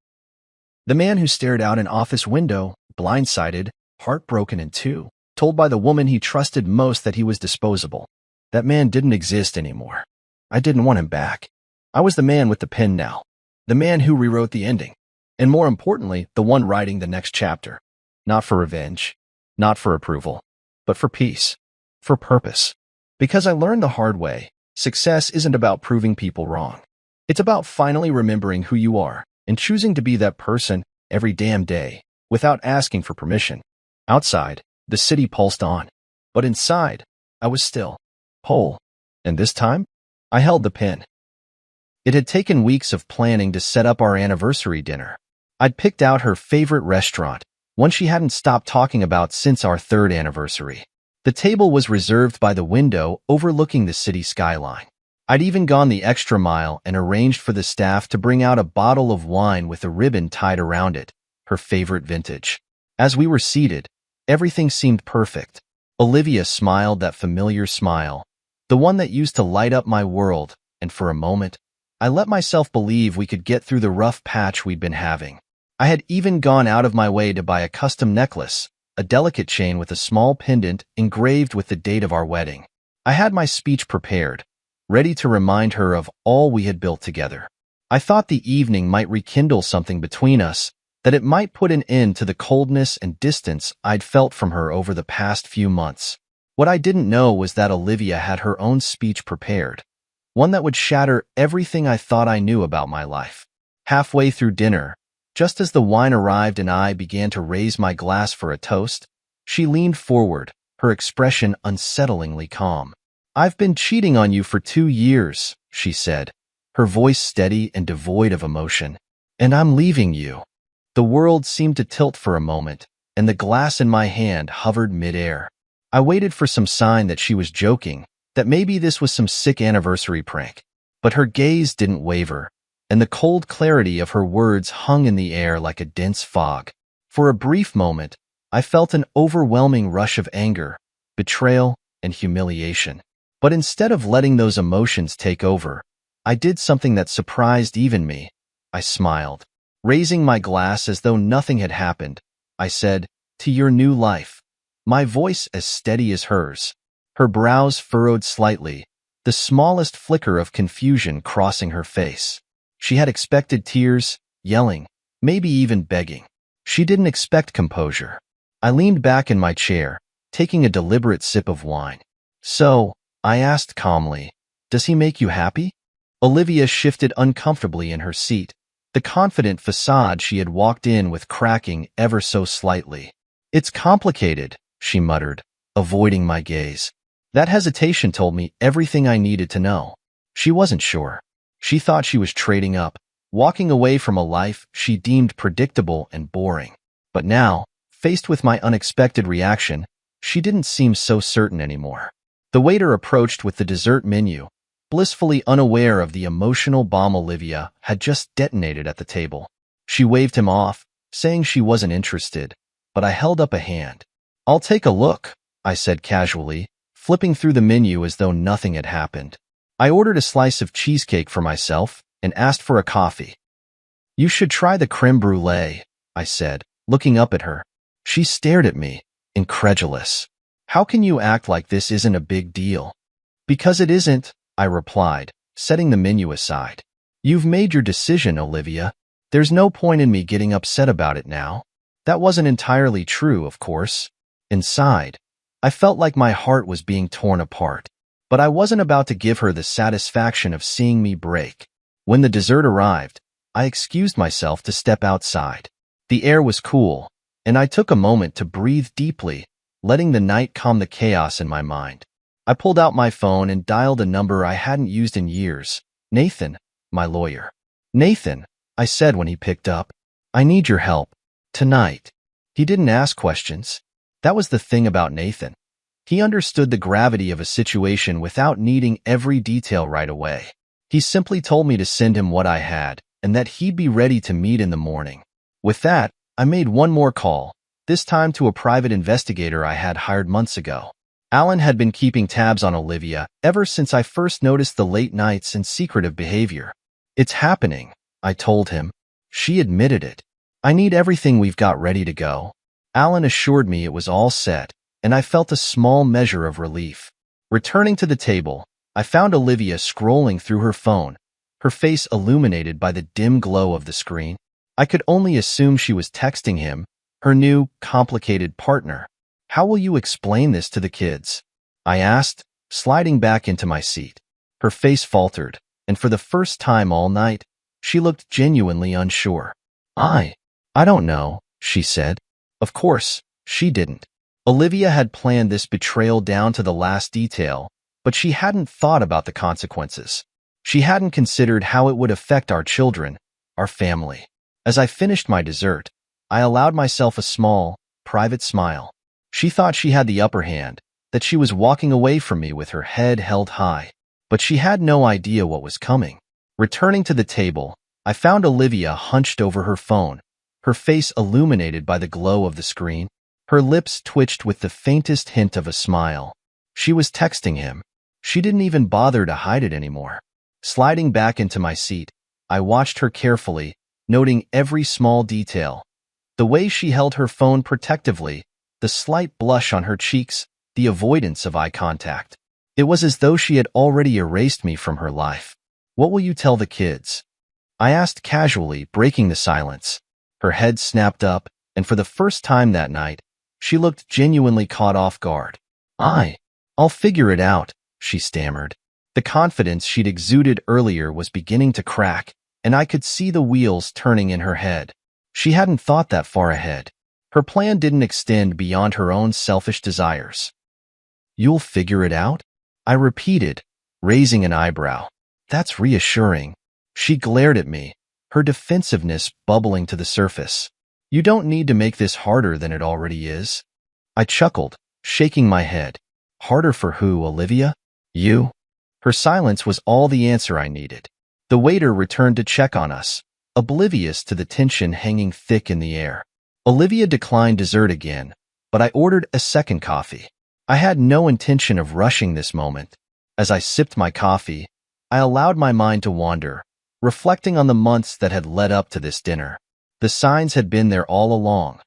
The man who stared out an office window, blindsided, heartbroken in two, told by the woman he trusted most that he was disposable. That man didn't exist anymore. I didn't want him back. I was the man with the pen now. The man who rewrote the ending. And more importantly, the one writing the next chapter. Not for revenge. Not for approval. But for peace. For purpose. Because I learned the hard way, success isn't about proving people wrong. It's about finally remembering who you are and choosing to be that person every damn day without asking for permission. Outside, the city pulsed on. But inside, I was still. Whole. And this time, I held the pen. It had taken weeks of planning to set up our anniversary dinner. I'd picked out her favorite restaurant, one she hadn't stopped talking about since our 3rd anniversary. The table was reserved by the window overlooking the city skyline. I'd even gone the extra mile and arranged for the staff to bring out a bottle of wine with a ribbon tied around it, her favorite vintage. As we were seated, everything seemed perfect. Olivia smiled that familiar smile, the one that used to light up my world, and for a moment, I let myself believe we could get through the rough patch we'd been having. I had even gone out of my way to buy a custom necklace, a delicate chain with a small pendant engraved with the date of our wedding. I had my speech prepared, ready to remind her of all we had built together. I thought the evening might rekindle something between us, that it might put an end to the coldness and distance I'd felt from her over the past few months. What I didn't know was that Olivia had her own speech prepared, one that would shatter everything I thought I knew about my life. Halfway through dinner, just as the wine arrived and I began to raise my glass for a toast, she leaned forward, her expression unsettlingly calm. "I've been cheating on you for 2 years," she said, her voice steady and devoid of emotion. "And I'm leaving you." The world seemed to tilt for a moment, and the glass in my hand hovered midair. I waited for some sign that she was joking, that maybe this was some sick anniversary prank. But her gaze didn't waver, and the cold clarity of her words hung in the air like a dense fog. For a brief moment, I felt an overwhelming rush of anger, betrayal, and humiliation. But instead of letting those emotions take over, I did something that surprised even me. I smiled. Raising my glass as though nothing had happened, I said, "To your new life," my voice as steady as hers. Her brows furrowed slightly, the smallest flicker of confusion crossing her face. She had expected tears, yelling, maybe even begging. She didn't expect composure. I leaned back in my chair, taking a deliberate sip of wine. "So," I asked calmly, "does he make you happy?" Olivia shifted uncomfortably in her seat, the confident facade she had walked in with cracking ever so slightly. "It's complicated," she muttered, avoiding my gaze. That hesitation told me everything I needed to know. She wasn't sure. She thought she was trading up, walking away from a life she deemed predictable and boring. But now, faced with my unexpected reaction, she didn't seem so certain anymore. The waiter approached with the dessert menu, blissfully unaware of the emotional bomb Olivia had just detonated at the table. She waved him off, saying she wasn't interested, but I held up a hand. "I'll take a look," I said casually, flipping through the menu as though nothing had happened. I ordered a slice of cheesecake for myself and asked for a coffee. "You should try the creme brulee," I said, looking up at her. She stared at me, incredulous. "How can you act like this isn't a big deal?" "Because it isn't," I replied, setting the menu aside. "You've made your decision, Olivia. There's no point in me getting upset about it now." That wasn't entirely true, of course. Inside, I felt like my heart was being torn apart. But I wasn't about to give her the satisfaction of seeing me break. When the dessert arrived, I excused myself to step outside. The air was cool, and I took a moment to breathe deeply, letting the night calm the chaos in my mind. I pulled out my phone and dialed a number I hadn't used in years. "Nathan, my lawyer." "Nathan," I said when he picked up. "I need your help. Tonight." He didn't ask questions. That was the thing about Nathan. He understood the gravity of a situation without needing every detail right away. He simply told me to send him what I had, and that he'd be ready to meet in the morning. With that, I made one more call, this time to a private investigator I had hired months ago. Alan had been keeping tabs on Olivia ever since I first noticed the late nights and secretive behavior. "It's happening," I told him. She admitted it. "I need everything we've got ready to go." Alan assured me it was all set, and I felt a small measure of relief. Returning to the table, I found Olivia scrolling through her phone, her face illuminated by the dim glow of the screen. I could only assume she was texting him, her new, complicated partner. "How will you explain this to the kids?" I asked, sliding back into my seat. Her face faltered, and for the first time all night, she looked genuinely unsure. I don't know," she said. Of course, she didn't. Olivia had planned this betrayal down to the last detail, but she hadn't thought about the consequences. She hadn't considered how it would affect our children, our family. As I finished my dessert, I allowed myself a small, private smile. She thought she had the upper hand, that she was walking away from me with her head held high. But she had no idea what was coming. Returning to the table, I found Olivia hunched over her phone, her face illuminated by the glow of the screen. Her lips twitched with the faintest hint of a smile. She was texting him. She didn't even bother to hide it anymore. Sliding back into my seat, I watched her carefully, noting every small detail. The way she held her phone protectively, the slight blush on her cheeks, the avoidance of eye contact. It was as though she had already erased me from her life. "What will you tell the kids?" I asked casually, breaking the silence. Her head snapped up, and for the first time that night, she looked genuinely caught off guard. I'll figure it out," she stammered. The confidence she'd exuded earlier was beginning to crack, and I could see the wheels turning in her head. She hadn't thought that far ahead. Her plan didn't extend beyond her own selfish desires. "You'll figure it out?" I repeated, raising an eyebrow. "That's reassuring." She glared at me, her defensiveness bubbling to the surface. "You don't need to make this harder than it already is." I chuckled, shaking my head. "Harder for who, Olivia? You?" Her silence was all the answer I needed. The waiter returned to check on us, oblivious to the tension hanging thick in the air. Olivia declined dessert again, but I ordered a second coffee. I had no intention of rushing this moment. As I sipped my coffee, I allowed my mind to wander, reflecting on the months that had led up to this dinner. The signs had been there all along.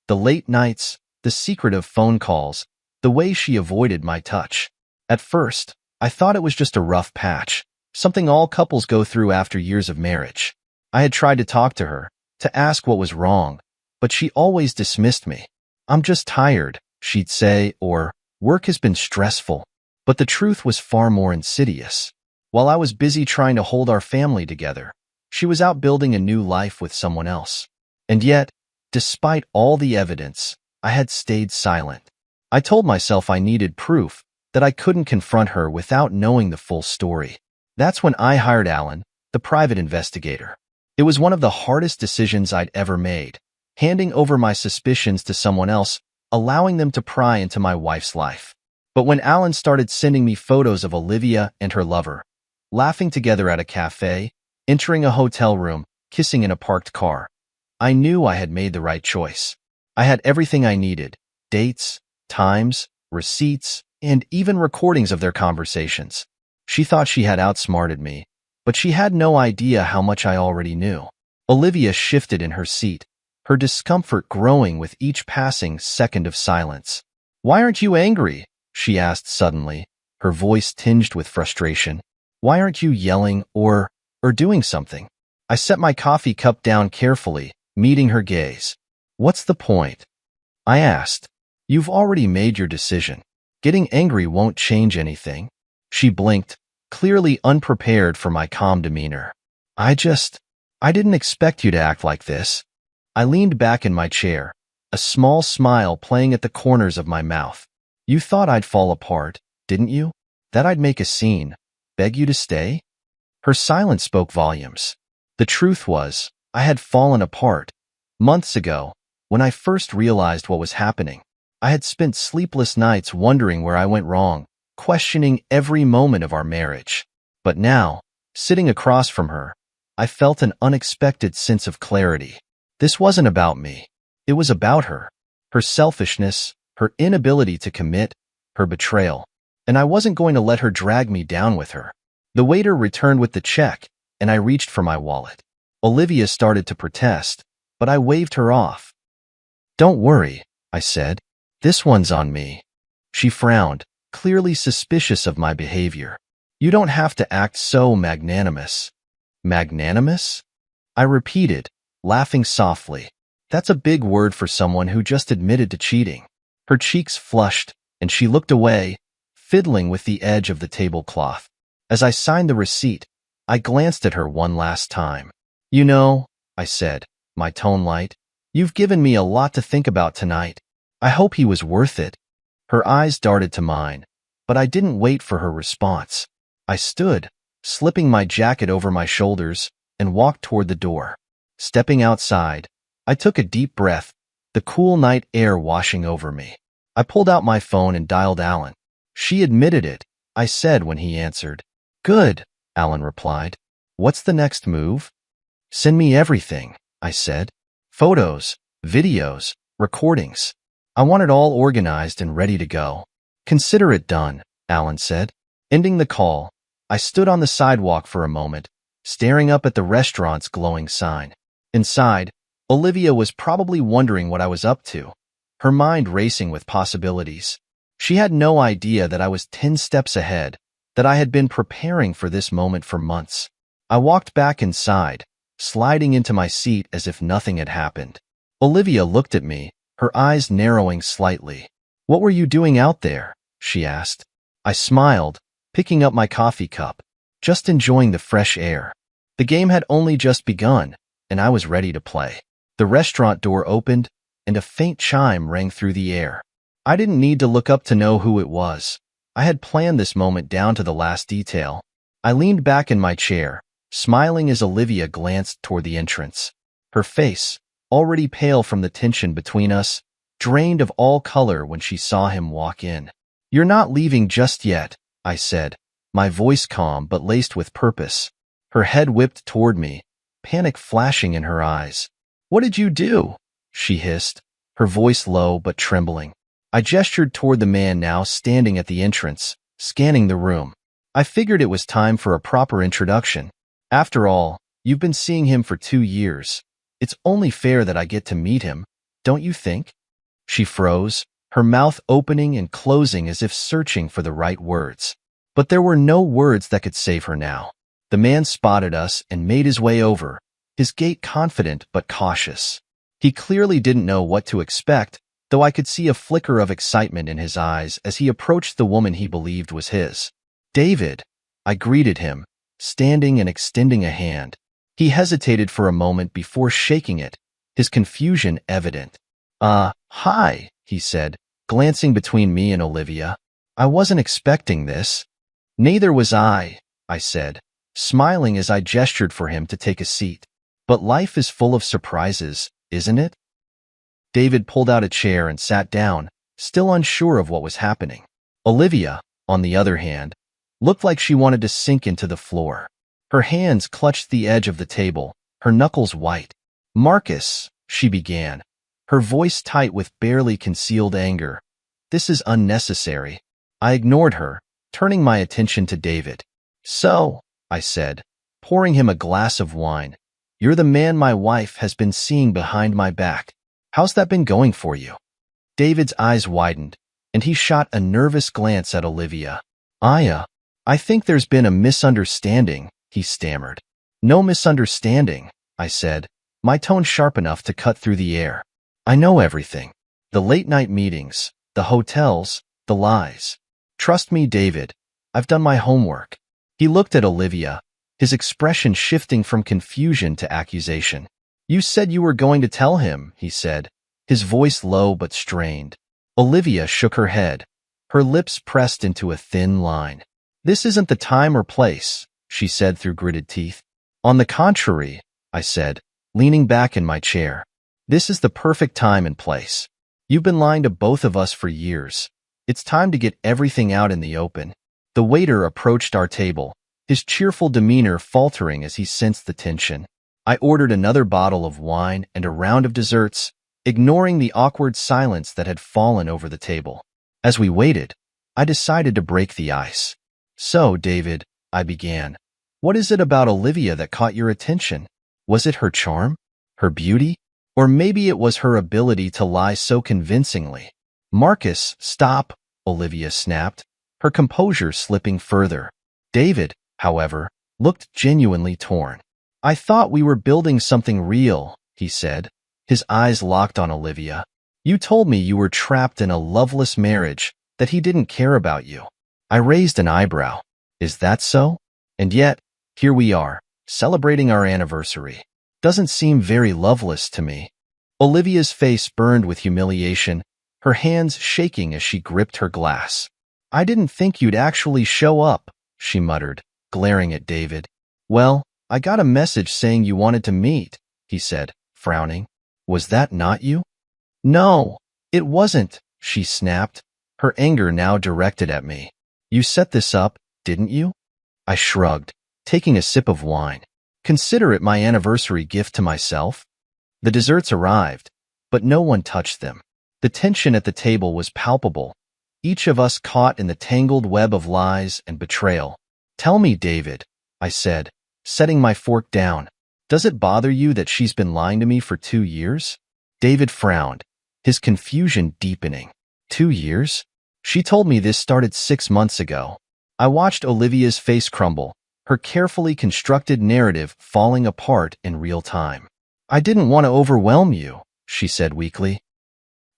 The late nights, the secretive phone calls, the way she avoided my touch. At first, I thought it was just a rough patch, something all couples go through after years of marriage. I had tried to talk to her, to ask what was wrong, but she always dismissed me. "I'm just tired," she'd say, or "Work has been stressful." But the truth was far more insidious. While I was busy trying to hold our family together, she was out building a new life with someone else. And yet, despite all the evidence, I had stayed silent. I told myself I needed proof, that I couldn't confront her without knowing the full story. That's when I hired Alan, the the private investigator. It was one of the hardest decisions I'd ever made, handing over my suspicions to someone else, allowing them to pry into my wife's life. But when Alan started sending me photos of Olivia and her lover, laughing together at a cafe, entering a hotel room, kissing in a parked car, I knew I had made the right choice. I had everything I needed: dates, times, receipts, and even recordings of their conversations. She thought she had outsmarted me, but she had no idea how much I already knew. Olivia shifted in her seat, her discomfort growing with each passing second of silence. "Why aren't you angry?" she asked suddenly, her voice tinged with frustration. "Why aren't you yelling or doing something?" I set my coffee cup down carefully, meeting her gaze. "What's the point?" I asked. "You've already made your decision. Getting angry won't change anything." She blinked, clearly unprepared for my calm demeanor. I didn't expect you to act like this." I leaned back in my chair, a small smile playing at the corners of my mouth. "You thought I'd fall apart, didn't you? That I'd make a scene, beg you to stay?" Her silence spoke volumes. The truth was, I had fallen apart. Months ago, when I first realized what was happening, I had spent sleepless nights wondering where I went wrong, questioning every moment of our marriage. But now, sitting across from her, I felt an unexpected sense of clarity. This wasn't about me. It was about her. Her selfishness, her inability to commit, her betrayal. And I wasn't going to let her drag me down with her. The waiter returned with the check, and I reached for my wallet. Olivia started to protest, but I waved her off. "Don't worry," I said. "This one's on me." She frowned, clearly suspicious of my behavior. "You don't have to act so magnanimous." "Magnanimous?" I repeated, laughing softly. That's a big word for someone who just admitted to cheating. Her cheeks flushed, and she looked away, fiddling with the edge of the tablecloth. As I signed the receipt, I glanced at her one last time. "You know," I said, my tone light, "you've given me a lot to think about tonight. I hope he was worth it." Her eyes darted to mine, but I didn't wait for her response. I stood, slipping my jacket over my shoulders, and walked toward the door. Stepping outside, I took a deep breath, the cool night air washing over me. I pulled out my phone and dialed Alan. "She admitted it," I said when he answered. "Good," Alan replied. "What's the next move?" "Send me everything," I said. "Photos, videos, recordings. I want it all organized and ready to go." "Consider it done," Alan said. Ending the call, I stood on the sidewalk for a moment, staring up at the restaurant's glowing sign. Inside, Olivia was probably wondering what I was up to, her mind racing with possibilities. She had no idea that I was 10 steps ahead, that I had been preparing for this moment for months. I walked back inside, sliding into my seat as if nothing had happened. Olivia looked at me, her eyes narrowing slightly. "What were you doing out there?" she asked. I smiled, picking up my coffee cup, just enjoying the fresh air. The game had only just begun, and I was ready to play. The restaurant door opened, and a faint chime rang through the air. I didn't need to look up to know who it was. I had planned this moment down to the last detail. I leaned back in my chair, smiling as Olivia glanced toward the entrance. Her face, already pale from the tension between us, drained of all color when she saw him walk in. "You're not leaving just yet," I said, my voice calm but laced with purpose. Her head whipped toward me, panic flashing in her eyes. "What did you do?" she hissed, her voice low but trembling. I gestured toward the man now standing at the entrance, scanning the room. I figured it was time for a proper introduction. "After all, you've been seeing him for 2 years. It's only fair that I get to meet him, don't you think?" She froze, her mouth opening and closing as if searching for the right words. But there were no words that could save her now. The man spotted us and made his way over, his gait confident but cautious. He clearly didn't know what to expect, though I could see a flicker of excitement in his eyes as he approached the woman he believed was his. "David," I greeted him, standing and extending a hand. He hesitated for a moment before shaking it, his confusion evident. Hi," he said, glancing between me and Olivia. "I wasn't expecting this." "Neither was I," I said, smiling as I gestured for him to take a seat. But life is full of surprises, isn't it? David pulled out a chair and sat down, still unsure of what was happening. Olivia, on the other hand, looked like she wanted to sink into the floor. Her hands clutched the edge of the table, her knuckles white. "Marcus," she began, her voice tight with barely concealed anger. "This is unnecessary." I ignored her, turning my attention to David. "So," I said, pouring him a glass of wine, "you're the man my wife has been seeing behind my back. How's that been going for you?" David's eyes widened, and he shot a nervous glance at Olivia. I think there's been a misunderstanding," he stammered. "No misunderstanding," I said, my tone sharp enough to cut through the air. "I know everything. The late-night meetings, the hotels, the lies. Trust me, David. I've done my homework." He looked at Olivia, his expression shifting from confusion to accusation. "You said you were going to tell him," he said, his voice low but strained. Olivia shook her head, her lips pressed into a thin line. "This isn't the time or place," she said through gritted teeth. "On the contrary," I said, leaning back in my chair. "This is the perfect time and place. You've been lying to both of us for years. It's time to get everything out in the open." The waiter approached our table, his cheerful demeanor faltering as he sensed the tension. I ordered another bottle of wine and a round of desserts, ignoring the awkward silence that had fallen over the table. As we waited, I decided to break the ice. "So, David," I began, "what is it about Olivia that caught your attention? Was it her charm? Her beauty? Or maybe it was her ability to lie so convincingly?" "Marcus, stop," Olivia snapped, her composure slipping further. David, however, looked genuinely torn. "I thought we were building something real," he said, his eyes locked on Olivia. "You told me you were trapped in a loveless marriage, that he didn't care about you." I raised an eyebrow. "Is that so? And yet, here we are, celebrating our anniversary. Doesn't seem very loveless to me." Olivia's face burned with humiliation, her hands shaking as she gripped her glass. "I didn't think you'd actually show up," she muttered, glaring at David. "Well, I got a message saying you wanted to meet," he said, frowning. "Was that not you?" "No, it wasn't," she snapped, her anger now directed at me. "You set this up, didn't you?" I shrugged, taking a sip of wine. "Consider it my anniversary gift to myself." The desserts arrived, but no one touched them. The tension at the table was palpable, each of us caught in the tangled web of lies and betrayal. "Tell me, David," I said, setting my fork down. "Does it bother you that she's been lying to me for 2 years?" David frowned, his confusion deepening. 2 years? She told me this started 6 months ago. I watched Olivia's face crumble, her carefully constructed narrative falling apart in real time. "I didn't want to overwhelm you," she said weakly.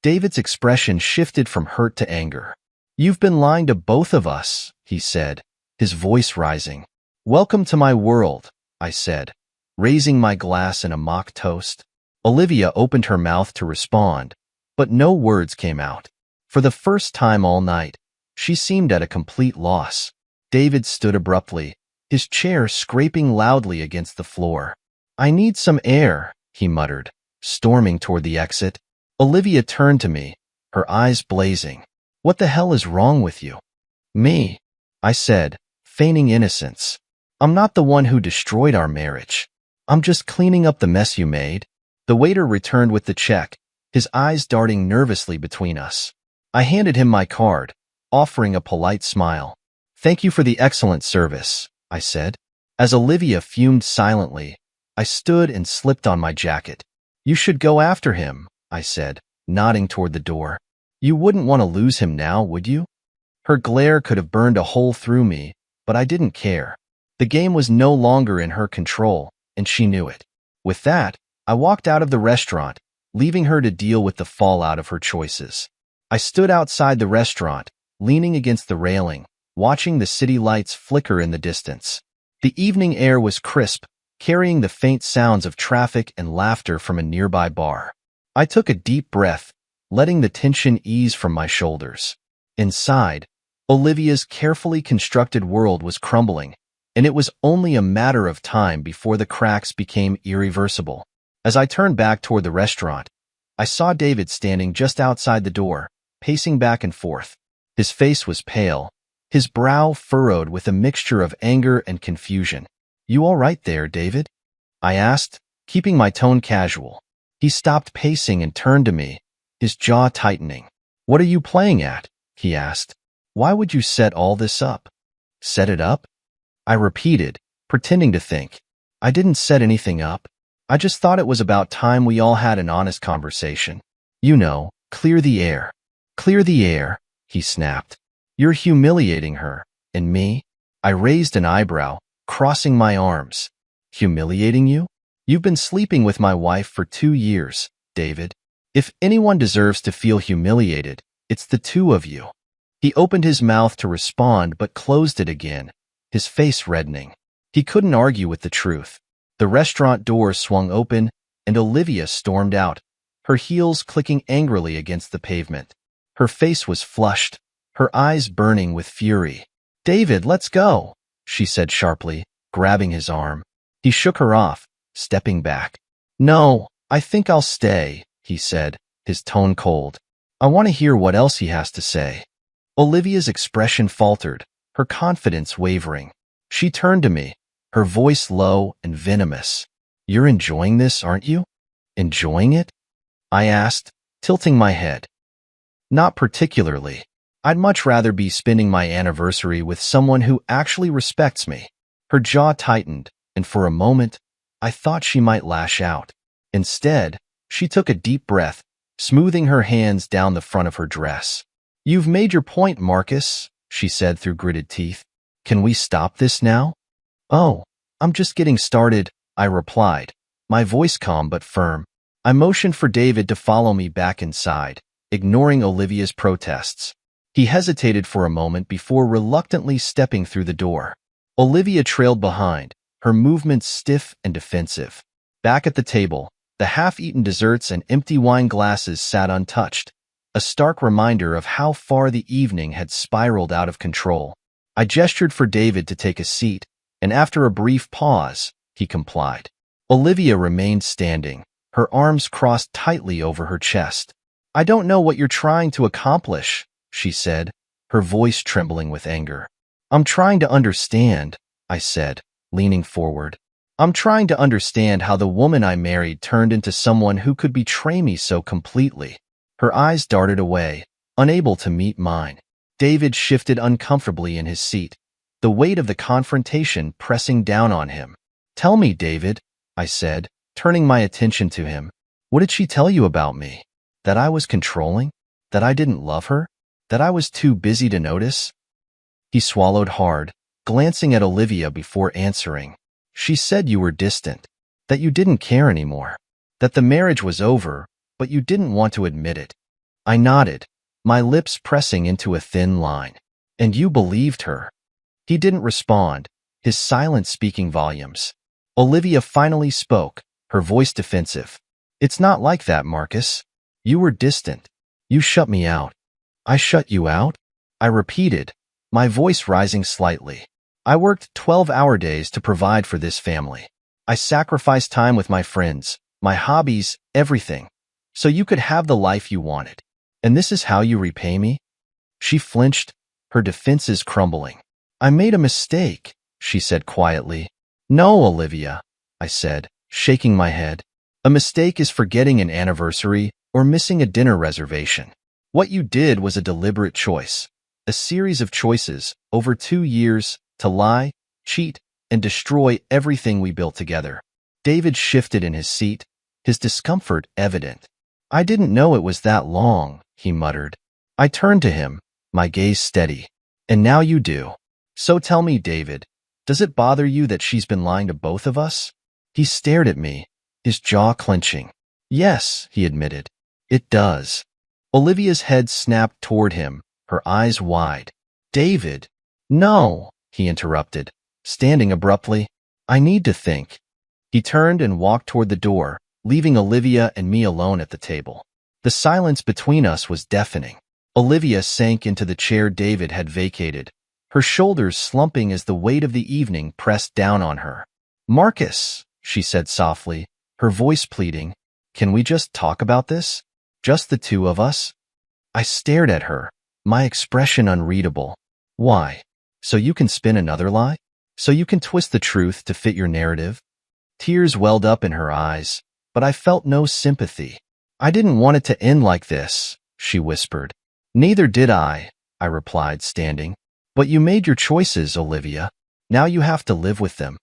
David's expression shifted from hurt to anger. "You've been lying to both of us," he said, his voice rising. "Welcome to my world," I said, raising my glass in a mock toast. Olivia opened her mouth to respond, but no words came out. For the first time all night, she seemed at a complete loss. David stood abruptly, his chair scraping loudly against the floor. "I need some air," he muttered, storming toward the exit. Olivia turned to me, her eyes blazing. "What the hell is wrong with you?" "Me," I said, feigning innocence. "I'm not the one who destroyed our marriage. I'm just cleaning up the mess you made." The waiter returned with the check, his eyes darting nervously between us. I handed him my card, offering a polite smile. "Thank you for the excellent service," I said. As Olivia fumed silently, I stood and slipped on my jacket. "You should go after him," I said, nodding toward the door. "You wouldn't want to lose him now, would you?" Her glare could have burned a hole through me, but I didn't care. The game was no longer in her control, and she knew it. With that, I walked out of the restaurant, leaving her to deal with the fallout of her choices. I stood outside the restaurant, leaning against the railing, watching the city lights flicker in the distance. The evening air was crisp, carrying the faint sounds of traffic and laughter from a nearby bar. I took a deep breath, letting the tension ease from my shoulders. Inside, Olivia's carefully constructed world was crumbling, and it was only a matter of time before the cracks became irreversible. As I turned back toward the restaurant, I saw David standing just outside the door, pacing back and forth. His face was pale, his brow furrowed with a mixture of anger and confusion. "You all right there, David?" I asked, keeping my tone casual. He stopped pacing and turned to me, his jaw tightening. "What are you playing at?" he asked. "Why would you set all this up?" "Set it up?" I repeated, pretending to think. "I didn't set anything up. I just thought it was about time we all had an honest conversation. You know, clear the air." "Clear the air," he snapped. "You're humiliating her. And me?" I raised an eyebrow, crossing my arms. "Humiliating you? You've been sleeping with my wife for 2 years, David. If anyone deserves to feel humiliated, it's the two of you." He opened his mouth to respond but closed it again, his face reddening. He couldn't argue with the truth. The restaurant door swung open, and Olivia stormed out, her heels clicking angrily against the pavement. Her face was flushed, her eyes burning with fury. "David, let's go," she said sharply, grabbing his arm. He shook her off, stepping back. "No, I think I'll stay," he said, his tone cold. "I want to hear what else he has to say." Olivia's expression faltered, her confidence wavering. She turned to me, her voice low and venomous. "You're enjoying this, aren't you?" "Enjoying it?" I asked, tilting my head. "Not particularly. I'd much rather be spending my anniversary with someone who actually respects me." Her jaw tightened, and for a moment, I thought she might lash out. Instead, she took a deep breath, smoothing her hands down the front of her dress. "You've made your point, Marcus," she said through gritted teeth. "Can we stop this now?" "Oh, I'm just getting started," I replied, my voice calm but firm. I motioned for David to follow me back inside, ignoring Olivia's protests. He hesitated for a moment before reluctantly stepping through the door. Olivia trailed behind, her movements stiff and defensive. Back at the table, the half-eaten desserts and empty wine glasses sat untouched, a stark reminder of how far the evening had spiraled out of control. I gestured for David to take a seat, and after a brief pause, he complied. Olivia remained standing, her arms crossed tightly over her chest. "I don't know what you're trying to accomplish," she said, her voice trembling with anger. "I'm trying to understand," I said, leaning forward. "I'm trying to understand how the woman I married turned into someone who could betray me so completely." Her eyes darted away, unable to meet mine. David shifted uncomfortably in his seat, the weight of the confrontation pressing down on him. "Tell me, David," I said, turning my attention to him. "What did she tell you about me? That I was controlling? That I didn't love her? That I was too busy to notice?" He swallowed hard, glancing at Olivia before answering. "She said you were distant, that you didn't care anymore, that the marriage was over, but you didn't want to admit it." I nodded, my lips pressing into a thin line. "And you believed her?" He didn't respond, his silence speaking volumes. Olivia finally spoke, her voice defensive. "It's not like that, Marcus. You were distant. You shut me out." "I shut you out?" I repeated, my voice rising slightly. "I worked 12-hour days to provide for this family. I sacrificed time with my friends, my hobbies, everything, so you could have the life you wanted. And this is how you repay me?" She flinched, her defenses crumbling. "I made a mistake," she said quietly. "No, Olivia," I said, shaking my head. "A mistake is forgetting an anniversary or missing a dinner reservation. What you did was a deliberate choice, a series of choices over 2 years to lie, cheat, and destroy everything we built together." David shifted in his seat, his discomfort evident. "I didn't know it was that long," he muttered. I turned to him, my gaze steady. "And now you do. So tell me, David, does it bother you that she's been lying to both of us?" He stared at me, his jaw clenching. "Yes," he admitted. "It does." Olivia's head snapped toward him, her eyes wide. "David!" "No," he interrupted, standing abruptly. "I need to think." He turned and walked toward the door, leaving Olivia and me alone at the table. The silence between us was deafening. Olivia sank into the chair David had vacated, her shoulders slumping as the weight of the evening pressed down on her. "Marcus," she said softly, her voice pleading, "can we just talk about this? Just the two of us?" I stared at her, my expression unreadable. "Why? So you can spin another lie? So you can twist the truth to fit your narrative?" Tears welled up in her eyes, but I felt no sympathy. "I didn't want it to end like this," she whispered. "Neither did I," I replied, standing. "But you made your choices, Olivia. Now you have to live with them."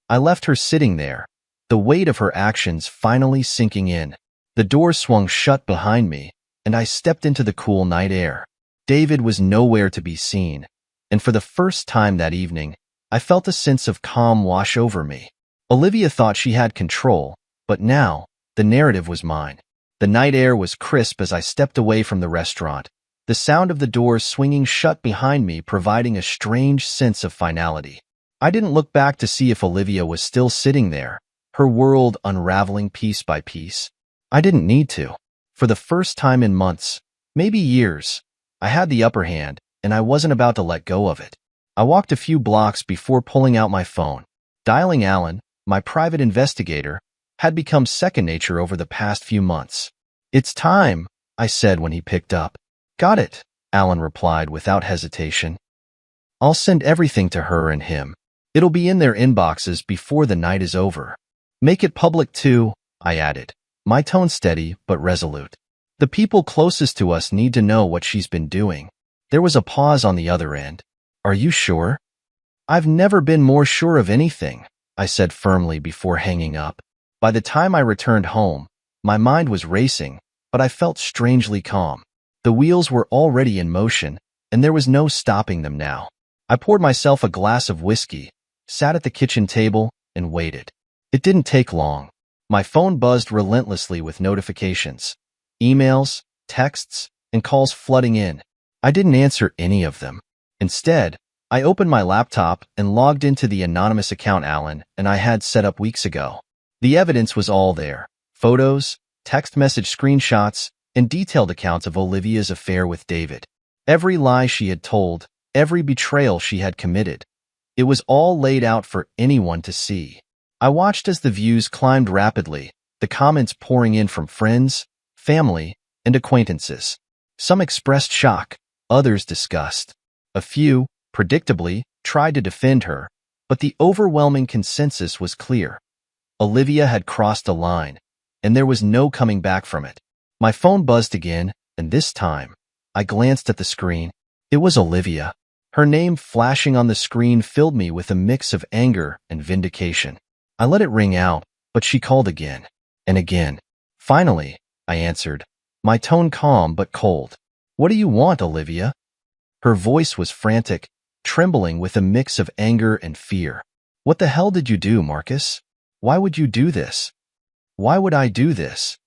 I left her sitting there, the weight of her actions finally sinking in. The door swung shut behind me, and I stepped into the cool night air. David was nowhere to be seen, and for the first time that evening, I felt a sense of calm wash over me. Olivia thought she had control, but now, the narrative was mine. The night air was crisp as I stepped away from the restaurant, the sound of the door swinging shut behind me providing a strange sense of finality. I didn't look back to see if Olivia was still sitting there, her world unraveling piece by piece. I didn't need to. For the first time in months, maybe years, I had the upper hand, and I wasn't about to let go of it. I walked a few blocks before pulling out my phone. Dialing Alan, my private investigator, had become second nature over the past few months. "It's time," I said when he picked up. "Got it," Alan replied without hesitation. "I'll send everything to her and him. It'll be in their inboxes before the night is over." "Make it public too," I added, my tone steady but resolute. "The people closest to us need to know what she's been doing." There was a pause on the other end. "Are you sure?" "I've never been more sure of anything," I said firmly before hanging up. By the time I returned home, my mind was racing, but I felt strangely calm. The wheels were already in motion, and there was no stopping them now. I poured myself a glass of whiskey, sat at the kitchen table, and waited. It didn't take long. My phone buzzed relentlessly with notifications, emails, texts, and calls flooding in. I didn't answer any of them. Instead, I opened my laptop and logged into the anonymous account Alan and I had set up weeks ago. The evidence was all there: photos, text message screenshots, and detailed accounts of Olivia's affair with David. Every lie she had told, every betrayal she had committed. It was all laid out for anyone to see. I watched as the views climbed rapidly, the comments pouring in from friends, family, and acquaintances. Some expressed shock, others disgust. A few, predictably, tried to defend her, but the overwhelming consensus was clear. Olivia had crossed a line, and there was no coming back from it. My phone buzzed again, and this time, I glanced at the screen. It was Olivia. Her name flashing on the screen filled me with a mix of anger and vindication. I let it ring out, but she called again, and again. Finally, I answered, my tone calm but cold. "What do you want, Olivia?" Her voice was frantic, trembling with a mix of anger and fear. "What the hell did you do, Marcus? Why would you do this?" "Why would I do this?"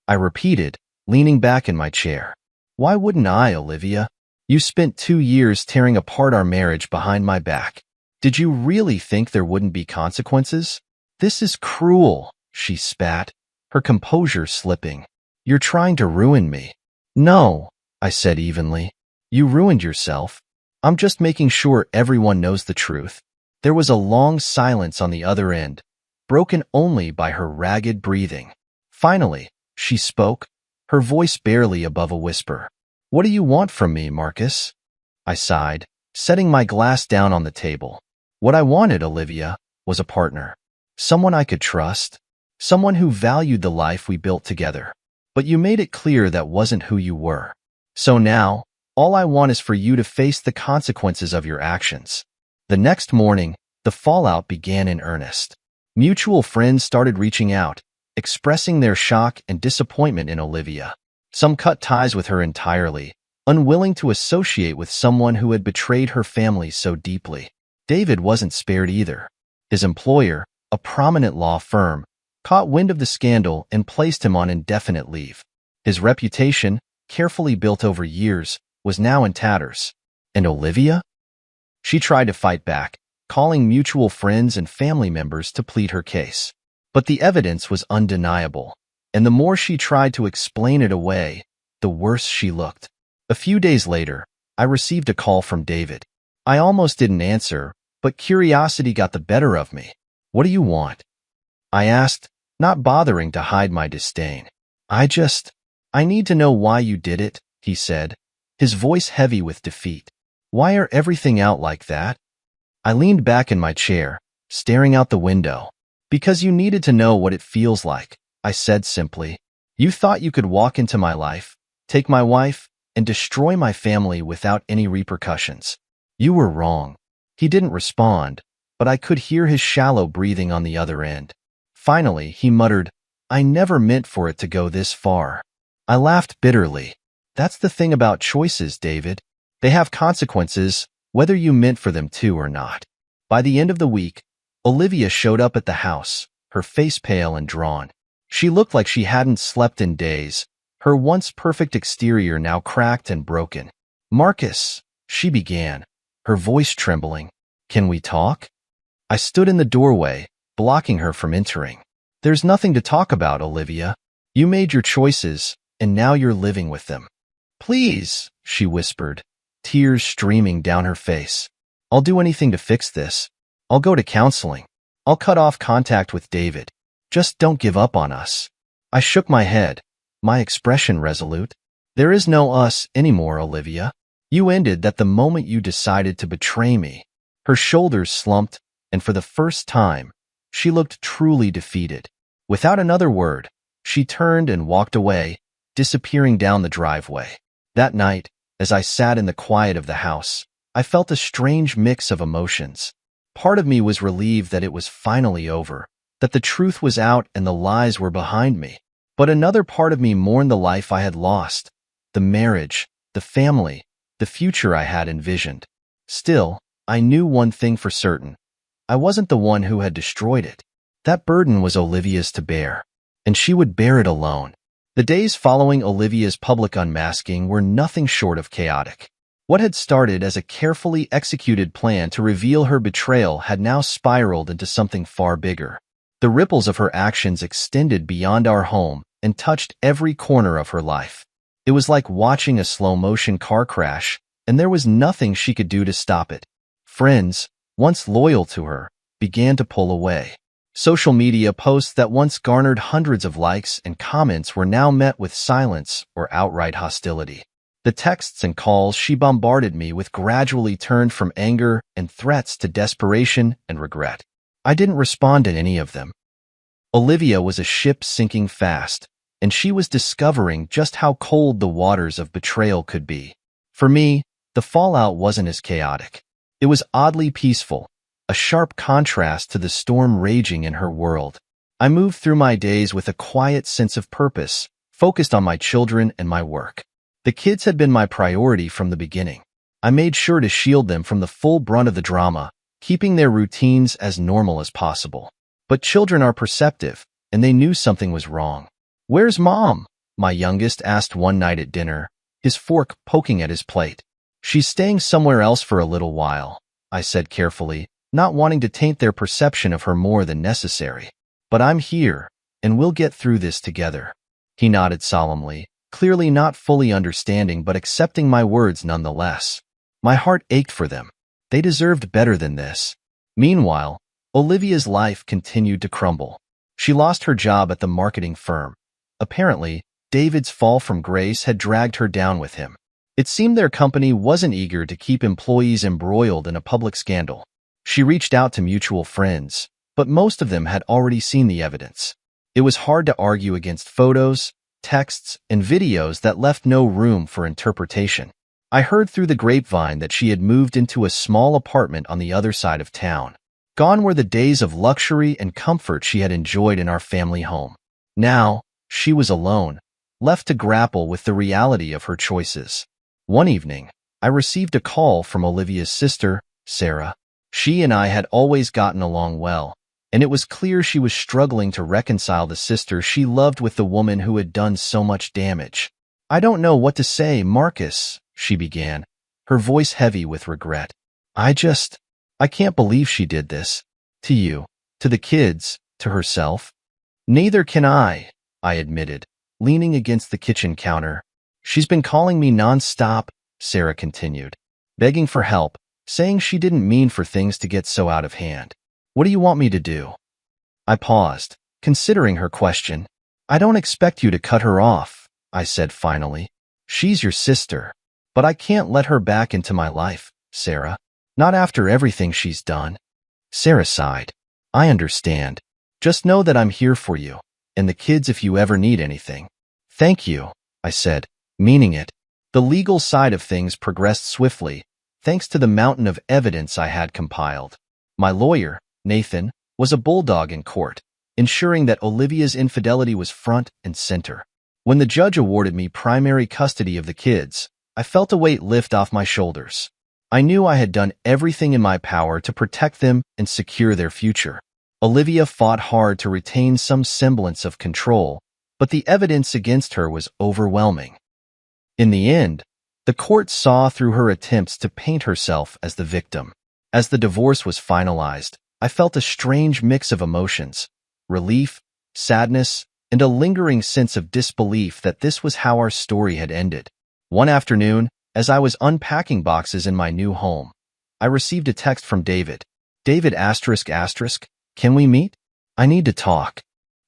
I repeated, leaning back in my chair. "Why wouldn't I, Olivia? You spent 2 years tearing apart our marriage behind my back. Did you really think there wouldn't be consequences? This is cruel," she spat, her composure slipping. "You're trying to ruin me." "No," I said evenly. "You ruined yourself. I'm just making sure everyone knows the truth." There was a long silence on the other end, broken only by her ragged breathing. Finally, she spoke, her voice barely above a whisper. "What do you want from me, Marcus?" I sighed, setting my glass down on the table. What I wanted, Olivia, was a partner. Someone I could trust. Someone who valued the life we built together. But you made it clear that wasn't who you were. So now, all I want is for you to face the consequences of your actions. The next morning, the fallout began in earnest. Mutual friends started reaching out, expressing their shock and disappointment in Olivia. Some cut ties with her entirely, unwilling to associate with someone who had betrayed her family so deeply. David wasn't spared either. His employer, a prominent law firm, caught wind of the scandal and placed him on indefinite leave. His reputation, carefully built over years, was now in tatters. And Olivia? She tried to fight back, calling mutual friends and family members to plead her case. But the evidence was undeniable, and the more she tried to explain it away, the worse she looked. A few days later, I received a call from David. I almost didn't answer, but curiosity got the better of me. What do you want? I asked, not bothering to hide my disdain. I need to know why you did it, he said, his voice heavy with defeat. Why are everything out like that? I leaned back in my chair, staring out the window. Because you needed to know what it feels like, I said simply. You thought you could walk into my life, take my wife, and destroy my family without any repercussions. You were wrong. He didn't respond, but I could hear his shallow breathing on the other end. Finally, he muttered, I never meant for it to go this far. I laughed bitterly. That's the thing about choices, David. They have consequences, whether you meant for them to or not. By the end of the week, Olivia showed up at the house, her face pale and drawn. She looked like she hadn't slept in days, her once perfect exterior now cracked and broken. Marcus, she began, her voice trembling. Can we talk? I stood in the doorway, blocking her from entering. There's nothing to talk about, Olivia. You made your choices, and now you're living with them. Please, she whispered, tears streaming down her face. I'll do anything to fix this. I'll go to counseling. I'll cut off contact with David. Just don't give up on us. I shook my head, my expression resolute. There is no us anymore, Olivia. You ended that the moment you decided to betray me. Her shoulders slumped, and for the first time, she looked truly defeated. Without another word, she turned and walked away, disappearing down the driveway. That night, as I sat in the quiet of the house, I felt a strange mix of emotions. Part of me was relieved that it was finally over, that the truth was out and the lies were behind me. But another part of me mourned the life I had lost, the marriage, the family, the future I had envisioned. Still, I knew one thing for certain. I wasn't the one who had destroyed it. That burden was Olivia's to bear, and she would bear it alone. The days following Olivia's public unmasking were nothing short of chaotic. What had started as a carefully executed plan to reveal her betrayal had now spiraled into something far bigger. The ripples of her actions extended beyond our home and touched every corner of her life. It was like watching a slow-motion car crash, and there was nothing she could do to stop it. Friends, once loyal to her, began to pull away. Social media posts that once garnered hundreds of likes and comments were now met with silence or outright hostility. The texts and calls she bombarded me with gradually turned from anger and threats to desperation and regret. I didn't respond to any of them. Olivia was a ship sinking fast, and she was discovering just how cold the waters of betrayal could be. For me, the fallout wasn't as chaotic. It was oddly peaceful, a sharp contrast to the storm raging in her world. I moved through my days with a quiet sense of purpose, focused on my children and my work. The kids had been my priority from the beginning. I made sure to shield them from the full brunt of the drama, keeping their routines as normal as possible. But children are perceptive, and they knew something was wrong. "Where's Mom?" my youngest asked one night at dinner, his fork poking at his plate. "She's staying somewhere else for a little while," I said carefully, not wanting to taint their perception of her more than necessary. "But I'm here, and we'll get through this together." He nodded solemnly, clearly not fully understanding but accepting my words nonetheless. My heart ached for them. They deserved better than this. Meanwhile, Olivia's life continued to crumble. She lost her job at the marketing firm. Apparently, David's fall from grace had dragged her down with him. It seemed their company wasn't eager to keep employees embroiled in a public scandal. She reached out to mutual friends, but most of them had already seen the evidence. It was hard to argue against photos, texts, and videos that left no room for interpretation. I heard through the grapevine that she had moved into a small apartment on the other side of town. Gone were the days of luxury and comfort she had enjoyed in our family home. Now, she was alone, left to grapple with the reality of her choices. One evening, I received a call from Olivia's sister, Sarah. She and I had always gotten along well, and it was clear she was struggling to reconcile the sister she loved with the woman who had done so much damage. "I don't know what to say, Marcus," she began, her voice heavy with regret. I can't believe she did this. To you, to the kids, to herself." "Neither can I admitted, leaning against the kitchen counter. "She's been calling me non-stop," Sarah continued, "begging for help, saying she didn't mean for things to get so out of hand. What do you want me to do? I paused, considering her question. I don't expect you to cut her off, I said finally. She's your sister, but I can't let her back into my life, Sarah. Not after everything she's done. Sarah sighed. I understand. Just know that I'm here for you, and the kids if you ever need anything. Thank you, I said, meaning it. The legal side of things progressed swiftly, thanks to the mountain of evidence I had compiled. My lawyer, Nathan, was a bulldog in court, ensuring that Olivia's infidelity was front and center. When the judge awarded me primary custody of the kids, I felt a weight lift off my shoulders. I knew I had done everything in my power to protect them and secure their future. Olivia fought hard to retain some semblance of control, but the evidence against her was overwhelming. In the end, the court saw through her attempts to paint herself as the victim. As the divorce was finalized, I felt a strange mix of emotions: relief, sadness, and a lingering sense of disbelief that this was how our story had ended. One afternoon, as I was unpacking boxes in my new home, I received a text from David. David ***, can we meet? I need to talk.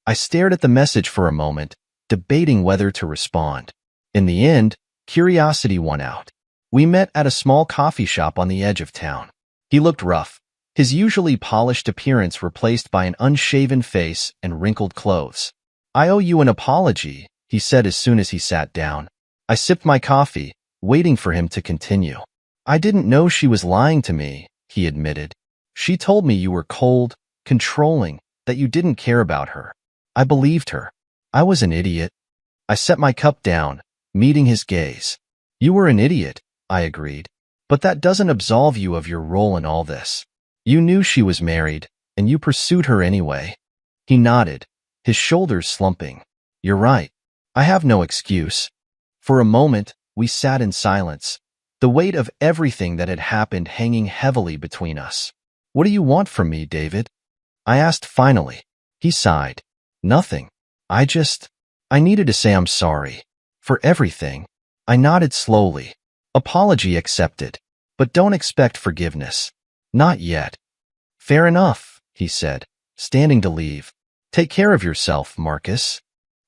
I stared at the message for a moment, debating whether to respond. In the end, curiosity won out. We met at a small coffee shop on the edge of town. He looked rough, his usually polished appearance replaced by an unshaven face and wrinkled clothes. I owe you an apology, he said as soon as he sat down. I sipped my coffee, waiting for him to continue. I didn't know she was lying to me, he admitted. She told me you were cold, controlling, that you didn't care about her. I believed her. I was an idiot. I set my cup down, meeting his gaze. You were an idiot, I agreed. But that doesn't absolve you of your role in all this. You knew she was married, and you pursued her anyway. He nodded, his shoulders slumping. You're right. I have no excuse. For a moment, we sat in silence, the weight of everything that had happened hanging heavily between us. What do you want from me, David? I asked finally. He sighed. Nothing. I needed to say I'm sorry. For everything. I nodded slowly. Apology accepted. But don't expect forgiveness. Not yet. Fair enough, he said, standing to leave. Take care of yourself, Marcus.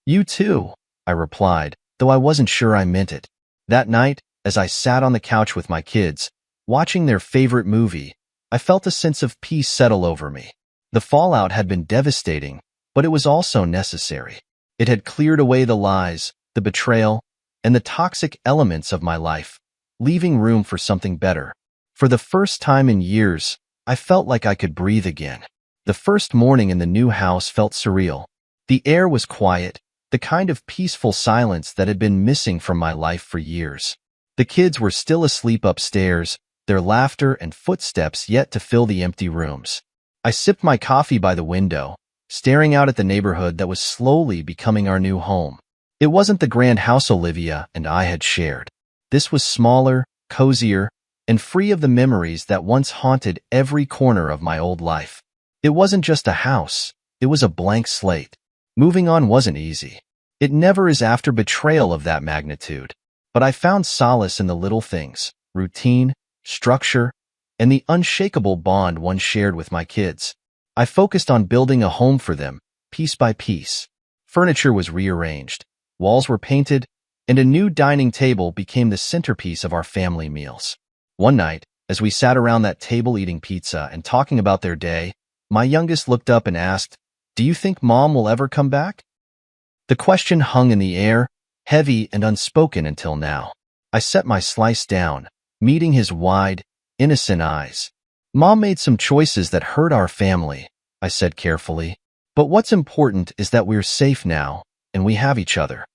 You too, I replied, though I wasn't sure I meant it. That night, as I sat on the couch with my kids, watching their favorite movie, I felt a sense of peace settle over me. The fallout had been devastating, but it was also necessary. It had cleared away the lies, the betrayal, and the toxic elements of my life, leaving room for something better. For the first time in years, I felt like I could breathe again. The first morning in the new house felt surreal. The air was quiet, the kind of peaceful silence that had been missing from my life for years. The kids were still asleep upstairs, their laughter and footsteps yet to fill the empty rooms. I sipped my coffee by the window, staring out at the neighborhood that was slowly becoming our new home. It wasn't the grand house Olivia and I had shared. This was smaller, cozier, and free of the memories that once haunted every corner of my old life. It wasn't just a house, it was a blank slate. Moving on wasn't easy. It never is after betrayal of that magnitude. But I found solace in the little things: routine, structure, and the unshakable bond one shared with my kids. I focused on building a home for them, piece by piece. Furniture was rearranged, walls were painted, and a new dining table became the centerpiece of our family meals. One night, as we sat around that table eating pizza and talking about their day, my youngest looked up and asked, "Do you think Mom will ever come back?" The question hung in the air, heavy and unspoken until now. I set my slice down, meeting his wide, innocent eyes. "Mom made some choices that hurt our family," I said carefully. "But what's important is that we're safe now, and we have each other."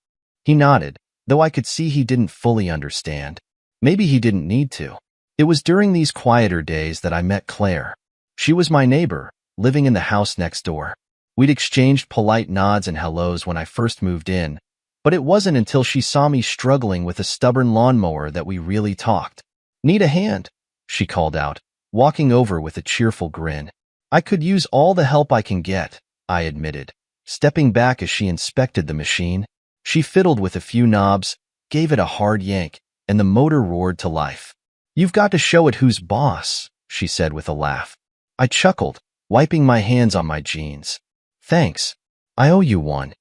He nodded, though I could see he didn't fully understand. Maybe he didn't need to. It was during these quieter days that I met Claire. She was my neighbor, living in the house next door. We'd exchanged polite nods and hellos when I first moved in, but it wasn't until she saw me struggling with a stubborn lawnmower that we really talked. "Need a hand?" she called out, walking over with a cheerful grin. "I could use all the help I can get," I admitted, stepping back as she inspected the machine. She fiddled with a few knobs, gave it a hard yank, and the motor roared to life. You've got to show it who's boss, she said with a laugh. I chuckled, wiping my hands on my jeans. Thanks. I owe you one.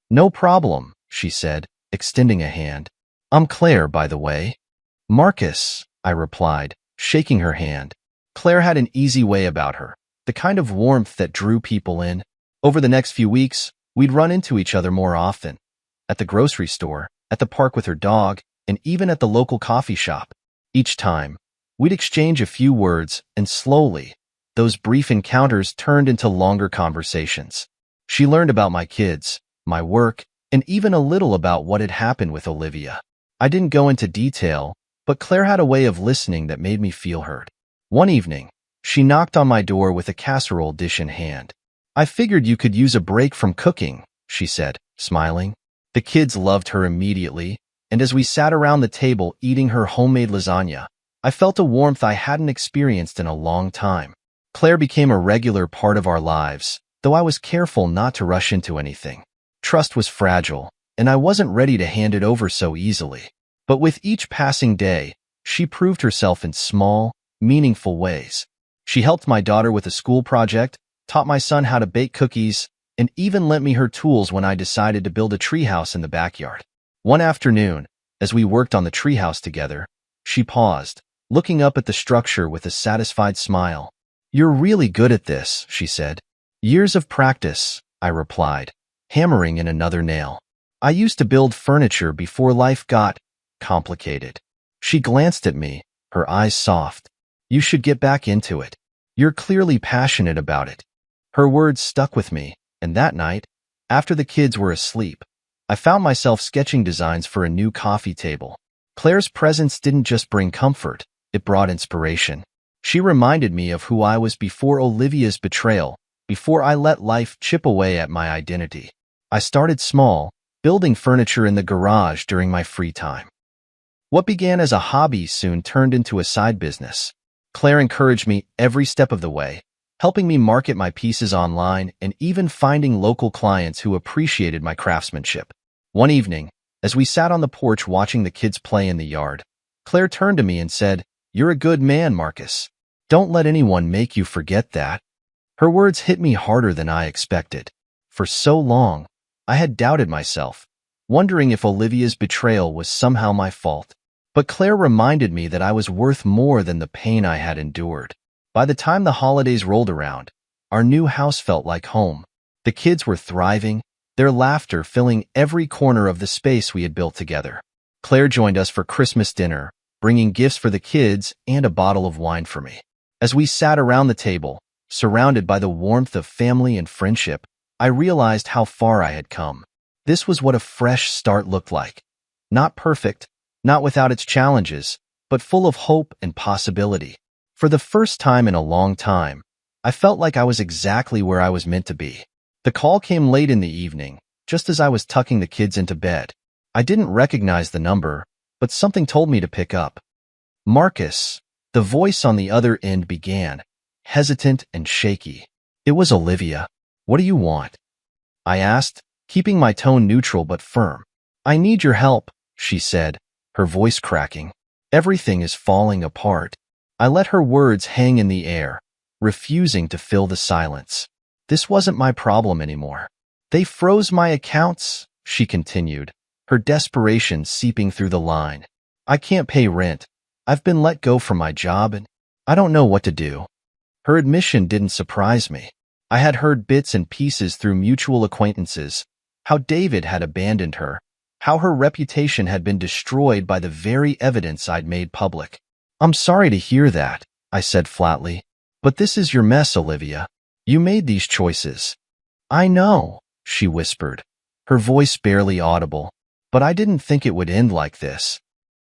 No problem, she said, extending a hand. I'm Claire, by the way. Marcus, I replied, shaking her hand. Claire had an easy way about her, the kind of warmth that drew people in. Over the next few weeks, we'd run into each other more often. At the grocery store, at the park with her dog, and even at the local coffee shop. Each time, we'd exchange a few words, and slowly, those brief encounters turned into longer conversations. She learned about my kids, my work, and even a little about what had happened with Olivia. I didn't go into detail, but Claire had a way of listening that made me feel heard. One evening, she knocked on my door with a casserole dish in hand. I figured you could use a break from cooking, she said, smiling. The kids loved her immediately, and as we sat around the table eating her homemade lasagna, I felt a warmth I hadn't experienced in a long time. Claire became a regular part of our lives, though I was careful not to rush into anything. Trust was fragile, and I wasn't ready to hand it over so easily. But with each passing day, she proved herself in small, meaningful ways. She helped my daughter with a school project, taught my son how to bake cookies, and even lent me her tools when I decided to build a treehouse in the backyard. One afternoon, as we worked on the treehouse together, she paused, looking up at the structure with a satisfied smile. You're really good at this, she said. Years of practice, I replied, hammering in another nail. I used to build furniture before life got complicated. She glanced at me, her eyes soft. You should get back into it. You're clearly passionate about it. Her words stuck with me, and that night, after the kids were asleep, I found myself sketching designs for a new coffee table. Claire's presence didn't just bring comfort, it brought inspiration. She reminded me of who I was before Olivia's betrayal, before I let life chip away at my identity. I started small, building furniture in the garage during my free time. What began as a hobby soon turned into a side business. Claire encouraged me every step of the way, helping me market my pieces online and even finding local clients who appreciated my craftsmanship. One evening, as we sat on the porch watching the kids play in the yard, Claire turned to me and said, "You're a good man, Marcus. Don't let anyone make you forget that." Her words hit me harder than I expected. For so long, I had doubted myself, wondering if Olivia's betrayal was somehow my fault. But Claire reminded me that I was worth more than the pain I had endured. By the time the holidays rolled around, our new house felt like home. The kids were thriving, their laughter filling every corner of the space we had built together. Claire joined us for Christmas dinner, bringing gifts for the kids and a bottle of wine for me. As we sat around the table, surrounded by the warmth of family and friendship, I realized how far I had come. This was what a fresh start looked like. Not perfect, not without its challenges, but full of hope and possibility. For the first time in a long time, I felt like I was exactly where I was meant to be. The call came late in the evening, just as I was tucking the kids into bed. I didn't recognize the number, but something told me to pick up. Marcus, the voice on the other end began, hesitant and shaky. It was Olivia. What do you want? I asked, keeping my tone neutral but firm. I need your help, she said, her voice cracking. Everything is falling apart. I let her words hang in the air, refusing to fill the silence. This wasn't my problem anymore. They froze my accounts, she continued, her desperation seeping through the line. I can't pay rent. I've been let go from my job and I don't know what to do. Her admission didn't surprise me. I had heard bits and pieces through mutual acquaintances, how David had abandoned her, how her reputation had been destroyed by the very evidence I'd made public. I'm sorry to hear that, I said flatly. But this is your mess, Olivia. You made these choices. I know, she whispered, her voice barely audible, but I didn't think it would end like this.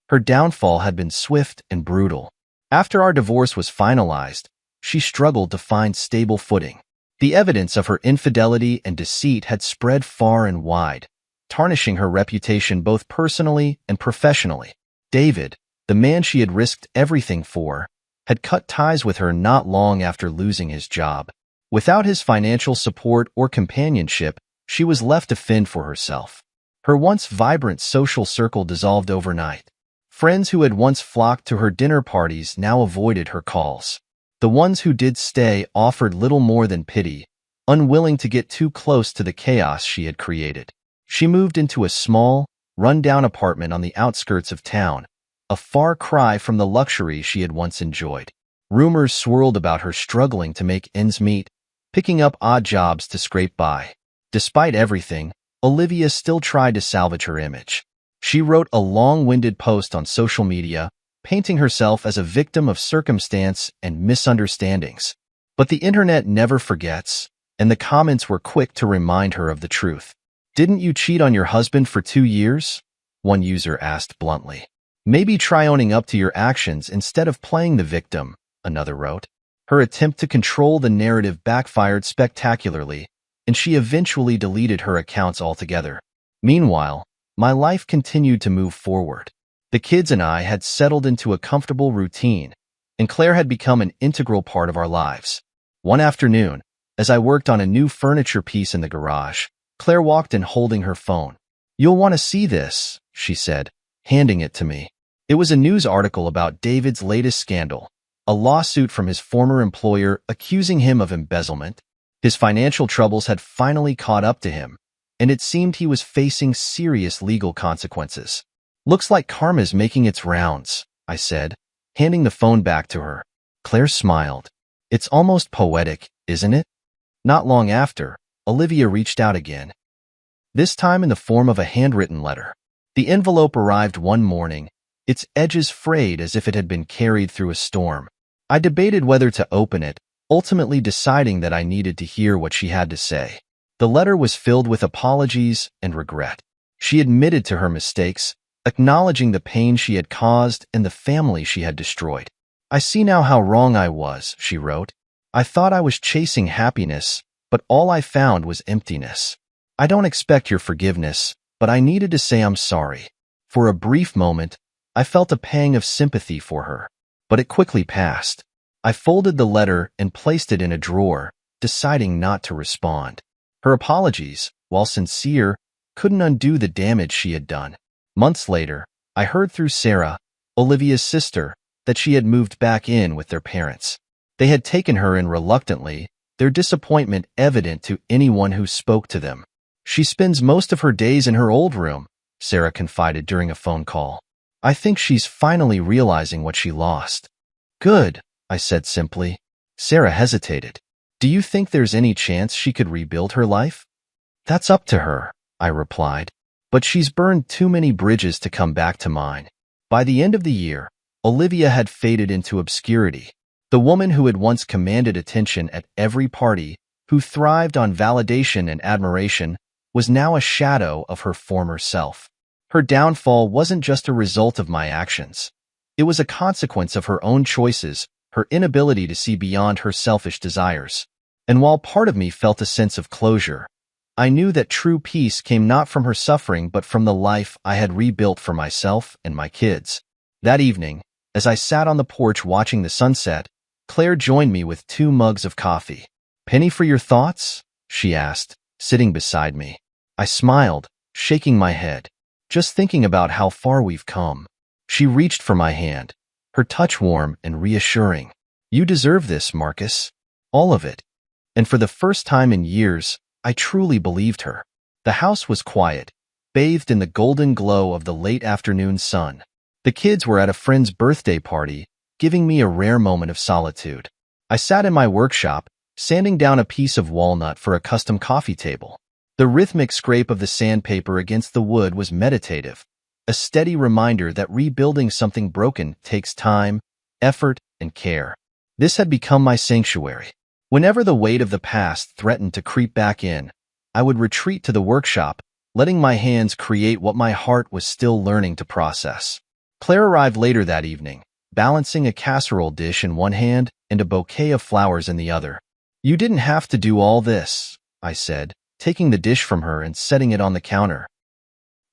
Her downfall had been swift and brutal. After our divorce was finalized, she struggled to find stable footing. The evidence of her infidelity and deceit had spread far and wide, tarnishing her reputation both personally and professionally. David, the man she had risked everything for, had cut ties with her not long after losing his job. Without his financial support or companionship, she was left to fend for herself. Her once vibrant social circle dissolved overnight. Friends who had once flocked to her dinner parties now avoided her calls. The ones who did stay offered little more than pity, unwilling to get too close to the chaos she had created. She moved into a small, run-down apartment on the outskirts of town, a far cry from the luxury she had once enjoyed. Rumors swirled about her struggling to make ends meet, picking up odd jobs to scrape by. Despite everything, Olivia still tried to salvage her image. She wrote a long-winded post on social media, painting herself as a victim of circumstance and misunderstandings. But the internet never forgets, and the comments were quick to remind her of the truth. "Didn't you cheat on your husband for 2 years?" one user asked bluntly. "Maybe try owning up to your actions instead of playing the victim," another wrote. Her attempt to control the narrative backfired spectacularly, and she eventually deleted her accounts altogether. Meanwhile, my life continued to move forward. The kids and I had settled into a comfortable routine, and Claire had become an integral part of our lives. One afternoon, as I worked on a new furniture piece in the garage, Claire walked in holding her phone. "You'll want to see this," she said, handing it to me. It was a news article about David's latest scandal, a lawsuit from his former employer accusing him of embezzlement. His financial troubles had finally caught up to him, and it seemed he was facing serious legal consequences. "Looks like karma's making its rounds," I said, handing the phone back to her. Claire smiled. "It's almost poetic, isn't it?" Not long after, Olivia reached out again, this time in the form of a handwritten letter. The envelope arrived one morning, its edges frayed as if it had been carried through a storm. I debated whether to open it, ultimately deciding that I needed to hear what she had to say. The letter was filled with apologies and regret. She admitted to her mistakes, acknowledging the pain she had caused and the family she had destroyed. "I see now how wrong I was," she wrote. "I thought I was chasing happiness, but all I found was emptiness. I don't expect your forgiveness, but I needed to say I'm sorry." For a brief moment, I felt a pang of sympathy for her, but it quickly passed. I folded the letter and placed it in a drawer, deciding not to respond. Her apologies, while sincere, couldn't undo the damage she had done. Months later, I heard through Sarah, Olivia's sister, that she had moved back in with their parents. They had taken her in reluctantly, their disappointment evident to anyone who spoke to them. "She spends most of her days in her old room," Sarah confided during a phone call. "I think she's finally realizing what she lost." "Good," I said simply. Sarah hesitated. "Do you think there's any chance she could rebuild her life?" "That's up to her," I replied. "But she's burned too many bridges to come back to mine." By the end of the year, Olivia had faded into obscurity. The woman who had once commanded attention at every party, who thrived on validation and admiration, was now a shadow of her former self. Her downfall wasn't just a result of my actions. It was a consequence of her own choices, her inability to see beyond her selfish desires. And while part of me felt a sense of closure, I knew that true peace came not from her suffering but from the life I had rebuilt for myself and my kids. That evening, as I sat on the porch watching the sunset, Claire joined me with 2 mugs of coffee. "Penny for your thoughts?" she asked, sitting beside me. I smiled, shaking my head. "Just thinking about how far we've come." She reached for my hand, her touch warm and reassuring. "You deserve this, Marcus. All of it." And for the first time in years, I truly believed her. The house was quiet, bathed in the golden glow of the late afternoon sun. The kids were at a friend's birthday party, giving me a rare moment of solitude. I sat in my workshop, sanding down a piece of walnut for a custom coffee table. The rhythmic scrape of the sandpaper against the wood was meditative, a steady reminder that rebuilding something broken takes time, effort, and care. This had become my sanctuary. Whenever the weight of the past threatened to creep back in, I would retreat to the workshop, letting my hands create what my heart was still learning to process. Claire arrived later that evening, balancing a casserole dish in one hand and a bouquet of flowers in the other. "You didn't have to do all this," I said, taking the dish from her and setting it on the counter.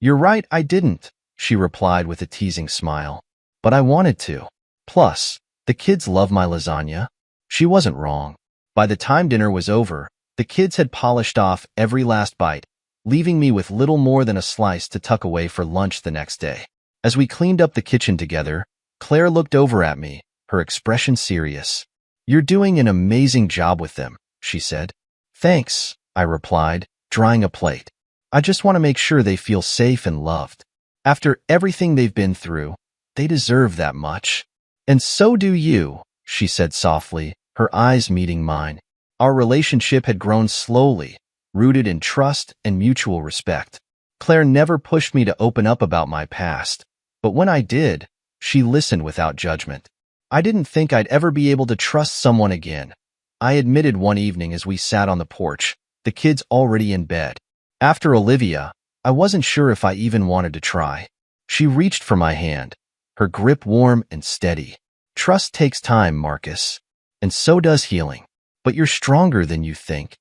"You're right, I didn't," she replied with a teasing smile. "But I wanted to. Plus, the kids love my lasagna." She wasn't wrong. By the time dinner was over, the kids had polished off every last bite, leaving me with little more than a slice to tuck away for lunch the next day. As we cleaned up the kitchen together, Claire looked over at me, her expression serious. "You're doing an amazing job with them," she said. "Thanks," I replied, drying a plate. "I just want to make sure they feel safe and loved. After everything they've been through, they deserve that much." "And so do you," she said softly, her eyes meeting mine. Our relationship had grown slowly, rooted in trust and mutual respect. Claire never pushed me to open up about my past, but when I did, she listened without judgment. I didn't think I'd ever be able to trust someone again. I admitted one evening as we sat on the porch, the kids already in bed. After Olivia, I wasn't sure if I even wanted to try. She reached for my hand, her grip warm and steady. "Trust takes time, Marcus, and so does healing. But you're stronger than you think."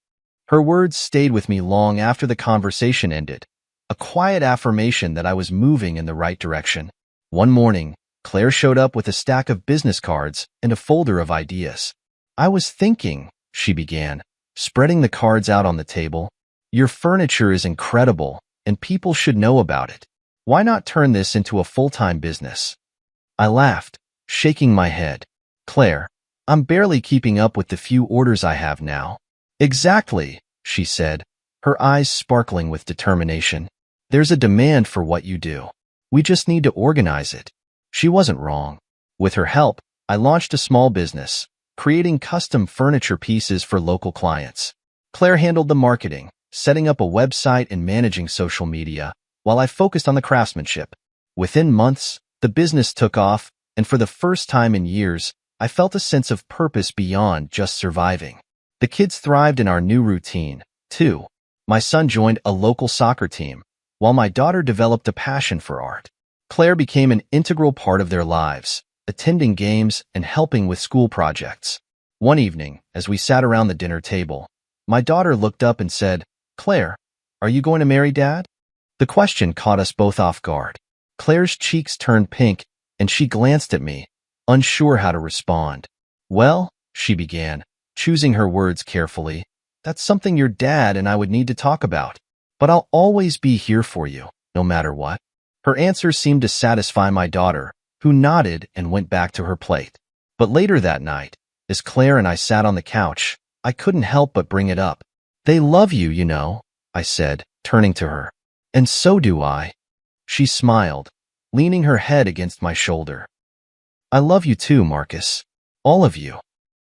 Her words stayed with me long after the conversation ended, a quiet affirmation that I was moving in the right direction. One morning, Claire showed up with a stack of business cards and a folder of ideas. "I was thinking," she began, spreading the cards out on the table, "your furniture is incredible, and people should know about it. Why not turn this into a full-time business?" I laughed, shaking my head. "Claire, I'm barely keeping up with the few orders I have now." "Exactly," she said, her eyes sparkling with determination. "There's a demand for what you do. We just need to organize it." She wasn't wrong. With her help, I launched a small business, creating custom furniture pieces for local clients. Claire handled the marketing, setting up a website and managing social media, while I focused on the craftsmanship. Within months, the business took off, and for the first time in years, I felt a sense of purpose beyond just surviving. The kids thrived in our new routine, too. My son joined a local soccer team, while my daughter developed a passion for art. Claire became an integral part of their lives, attending games and helping with school projects. One evening, as we sat around the dinner table, my daughter looked up and said, "Claire, are you going to marry Dad?" The question caught us both off guard. Claire's cheeks turned pink, and she glanced at me, unsure how to respond. "Well," she began, choosing her words carefully, "that's something your dad and I would need to talk about. But I'll always be here for you, no matter what." Her answer seemed to satisfy my daughter, who nodded and went back to her plate. But later that night, as Claire and I sat on the couch, I couldn't help but bring it up. "They love you, you know," I said, turning to her. "And so do I." She smiled, leaning her head against my shoulder. "I love you too, Marcus. All of you."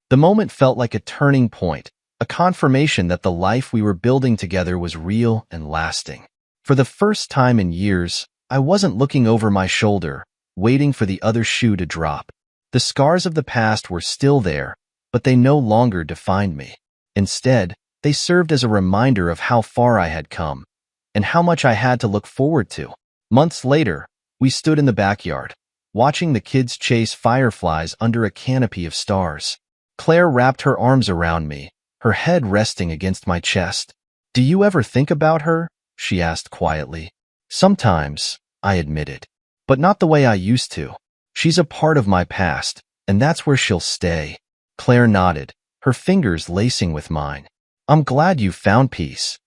The moment felt like a turning point, a confirmation that the life we were building together was real and lasting. For the first time in years, I wasn't looking over my shoulder, waiting for the other shoe to drop. The scars of the past were still there, but they no longer defined me. Instead, they served as a reminder of how far I had come, and how much I had to look forward to. Months later, we stood in the backyard, watching the kids chase fireflies under a canopy of stars. Claire wrapped her arms around me, her head resting against my chest. "Do you ever think about her?" she asked quietly. "Sometimes," I admitted, "but not the way I used to. She's a part of my past, and that's where she'll stay." Claire nodded, her fingers lacing with mine. "I'm glad you found peace."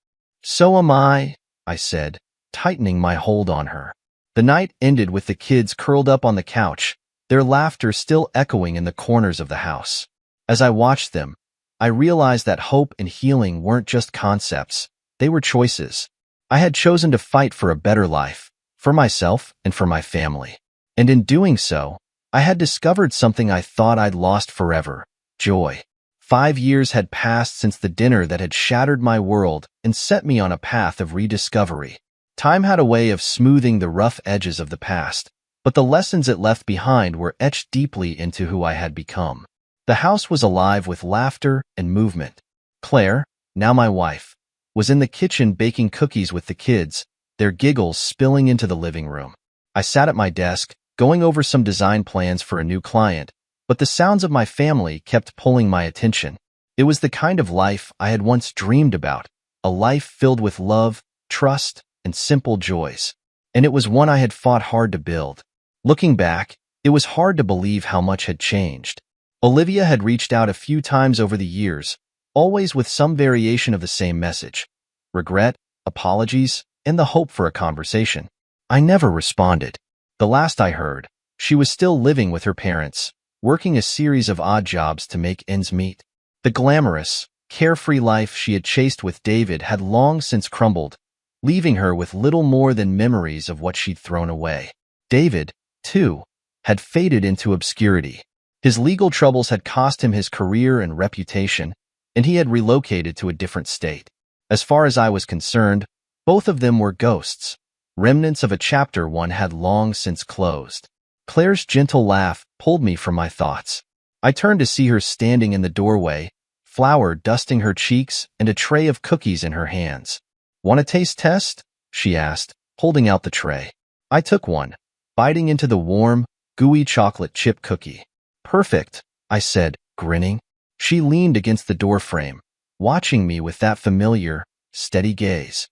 "So am I," I said, tightening my hold on her. The night ended with the kids curled up on the couch, their laughter still echoing in the corners of the house. As I watched them, I realized that hope and healing weren't just concepts, they were choices. I had chosen to fight for a better life, for myself and for my family. And in doing so, I had discovered something I thought I'd lost forever: joy. 5 years had passed since the dinner that had shattered my world and set me on a path of rediscovery. Time had a way of smoothing the rough edges of the past, but the lessons it left behind were etched deeply into who I had become. The house was alive with laughter and movement. Claire, now my wife, was in the kitchen baking cookies with the kids, their giggles spilling into the living room. I sat at my desk, going over some design plans for a new client, but the sounds of my family kept pulling my attention. It was the kind of life I had once dreamed about, a life filled with love, trust, and simple joys. And it was one I had fought hard to build. Looking back, it was hard to believe how much had changed. Olivia had reached out a few times over the years, always with some variation of the same message: regret, apologies, and the hope for a conversation. I never responded. The last I heard, she was still living with her parents, working a series of odd jobs to make ends meet. The glamorous, carefree life she had chased with David had long since crumbled, leaving her with little more than memories of what she'd thrown away. David, too, had faded into obscurity. His legal troubles had cost him his career and reputation, and he had relocated to a different state. As far as I was concerned, both of them were ghosts, remnants of a chapter one had long since closed. Claire's gentle laugh pulled me from my thoughts. I turned to see her standing in the doorway, flour dusting her cheeks and a tray of cookies in her hands. "Want a taste test?" she asked, holding out the tray. I took one, biting into the warm, gooey chocolate chip cookie. "Perfect," I said, grinning. She leaned against the doorframe, watching me with that familiar, steady gaze.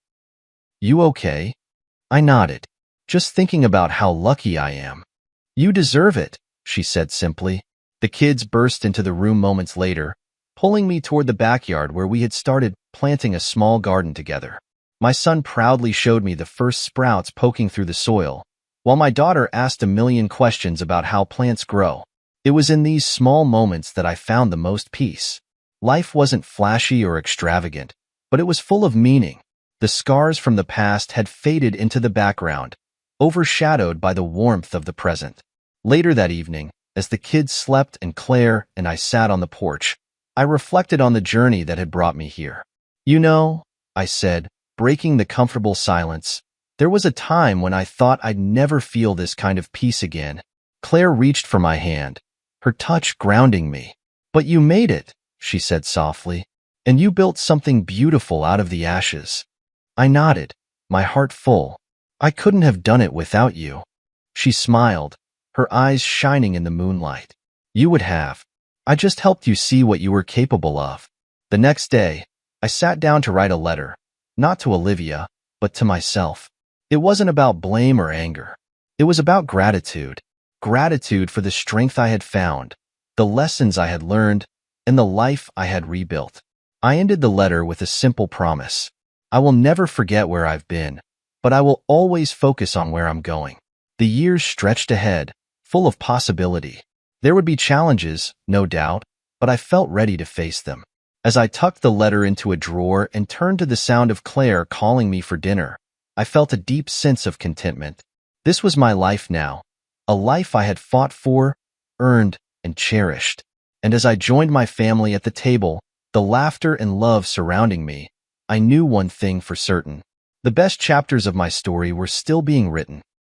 "You okay?" I nodded, just thinking about how lucky I am. "You deserve it," she said simply. The kids burst into the room moments later, pulling me toward the backyard where we had started planting a small garden together. My son proudly showed me the first sprouts poking through the soil, while my daughter asked a million questions about how plants grow. It was in these small moments that I found the most peace. Life wasn't flashy or extravagant, but it was full of meaning. The scars from the past had faded into the background, overshadowed by the warmth of the present. Later that evening, as the kids slept and Claire and I sat on the porch, I reflected on the journey that had brought me here. "You know," I said, breaking the comfortable silence, "there was a time when I thought I'd never feel this kind of peace again." Claire reached for my hand, her touch grounding me. "But you made it," she said softly, "and you built something beautiful out of the ashes." I nodded, my heart full. "I couldn't have done it without you." She smiled, her eyes shining in the moonlight. "You would have. I just helped you see what you were capable of." The next day, I sat down to write a letter, not to Olivia, but to myself. It wasn't about blame or anger. It was about gratitude. Gratitude for the strength I had found, the lessons I had learned, and the life I had rebuilt. I ended the letter with a simple promise. I will never forget where I've been, but I will always focus on where I'm going. The years stretched ahead, full of possibility. There would be challenges, no doubt, but I felt ready to face them. As I tucked the letter into a drawer and turned to the sound of Claire calling me for dinner, I felt a deep sense of contentment. This was my life now, a life I had fought for, earned, and cherished. And as I joined my family at the table, the laughter and love surrounding me, I knew one thing for certain. The best chapters of my story were still being written.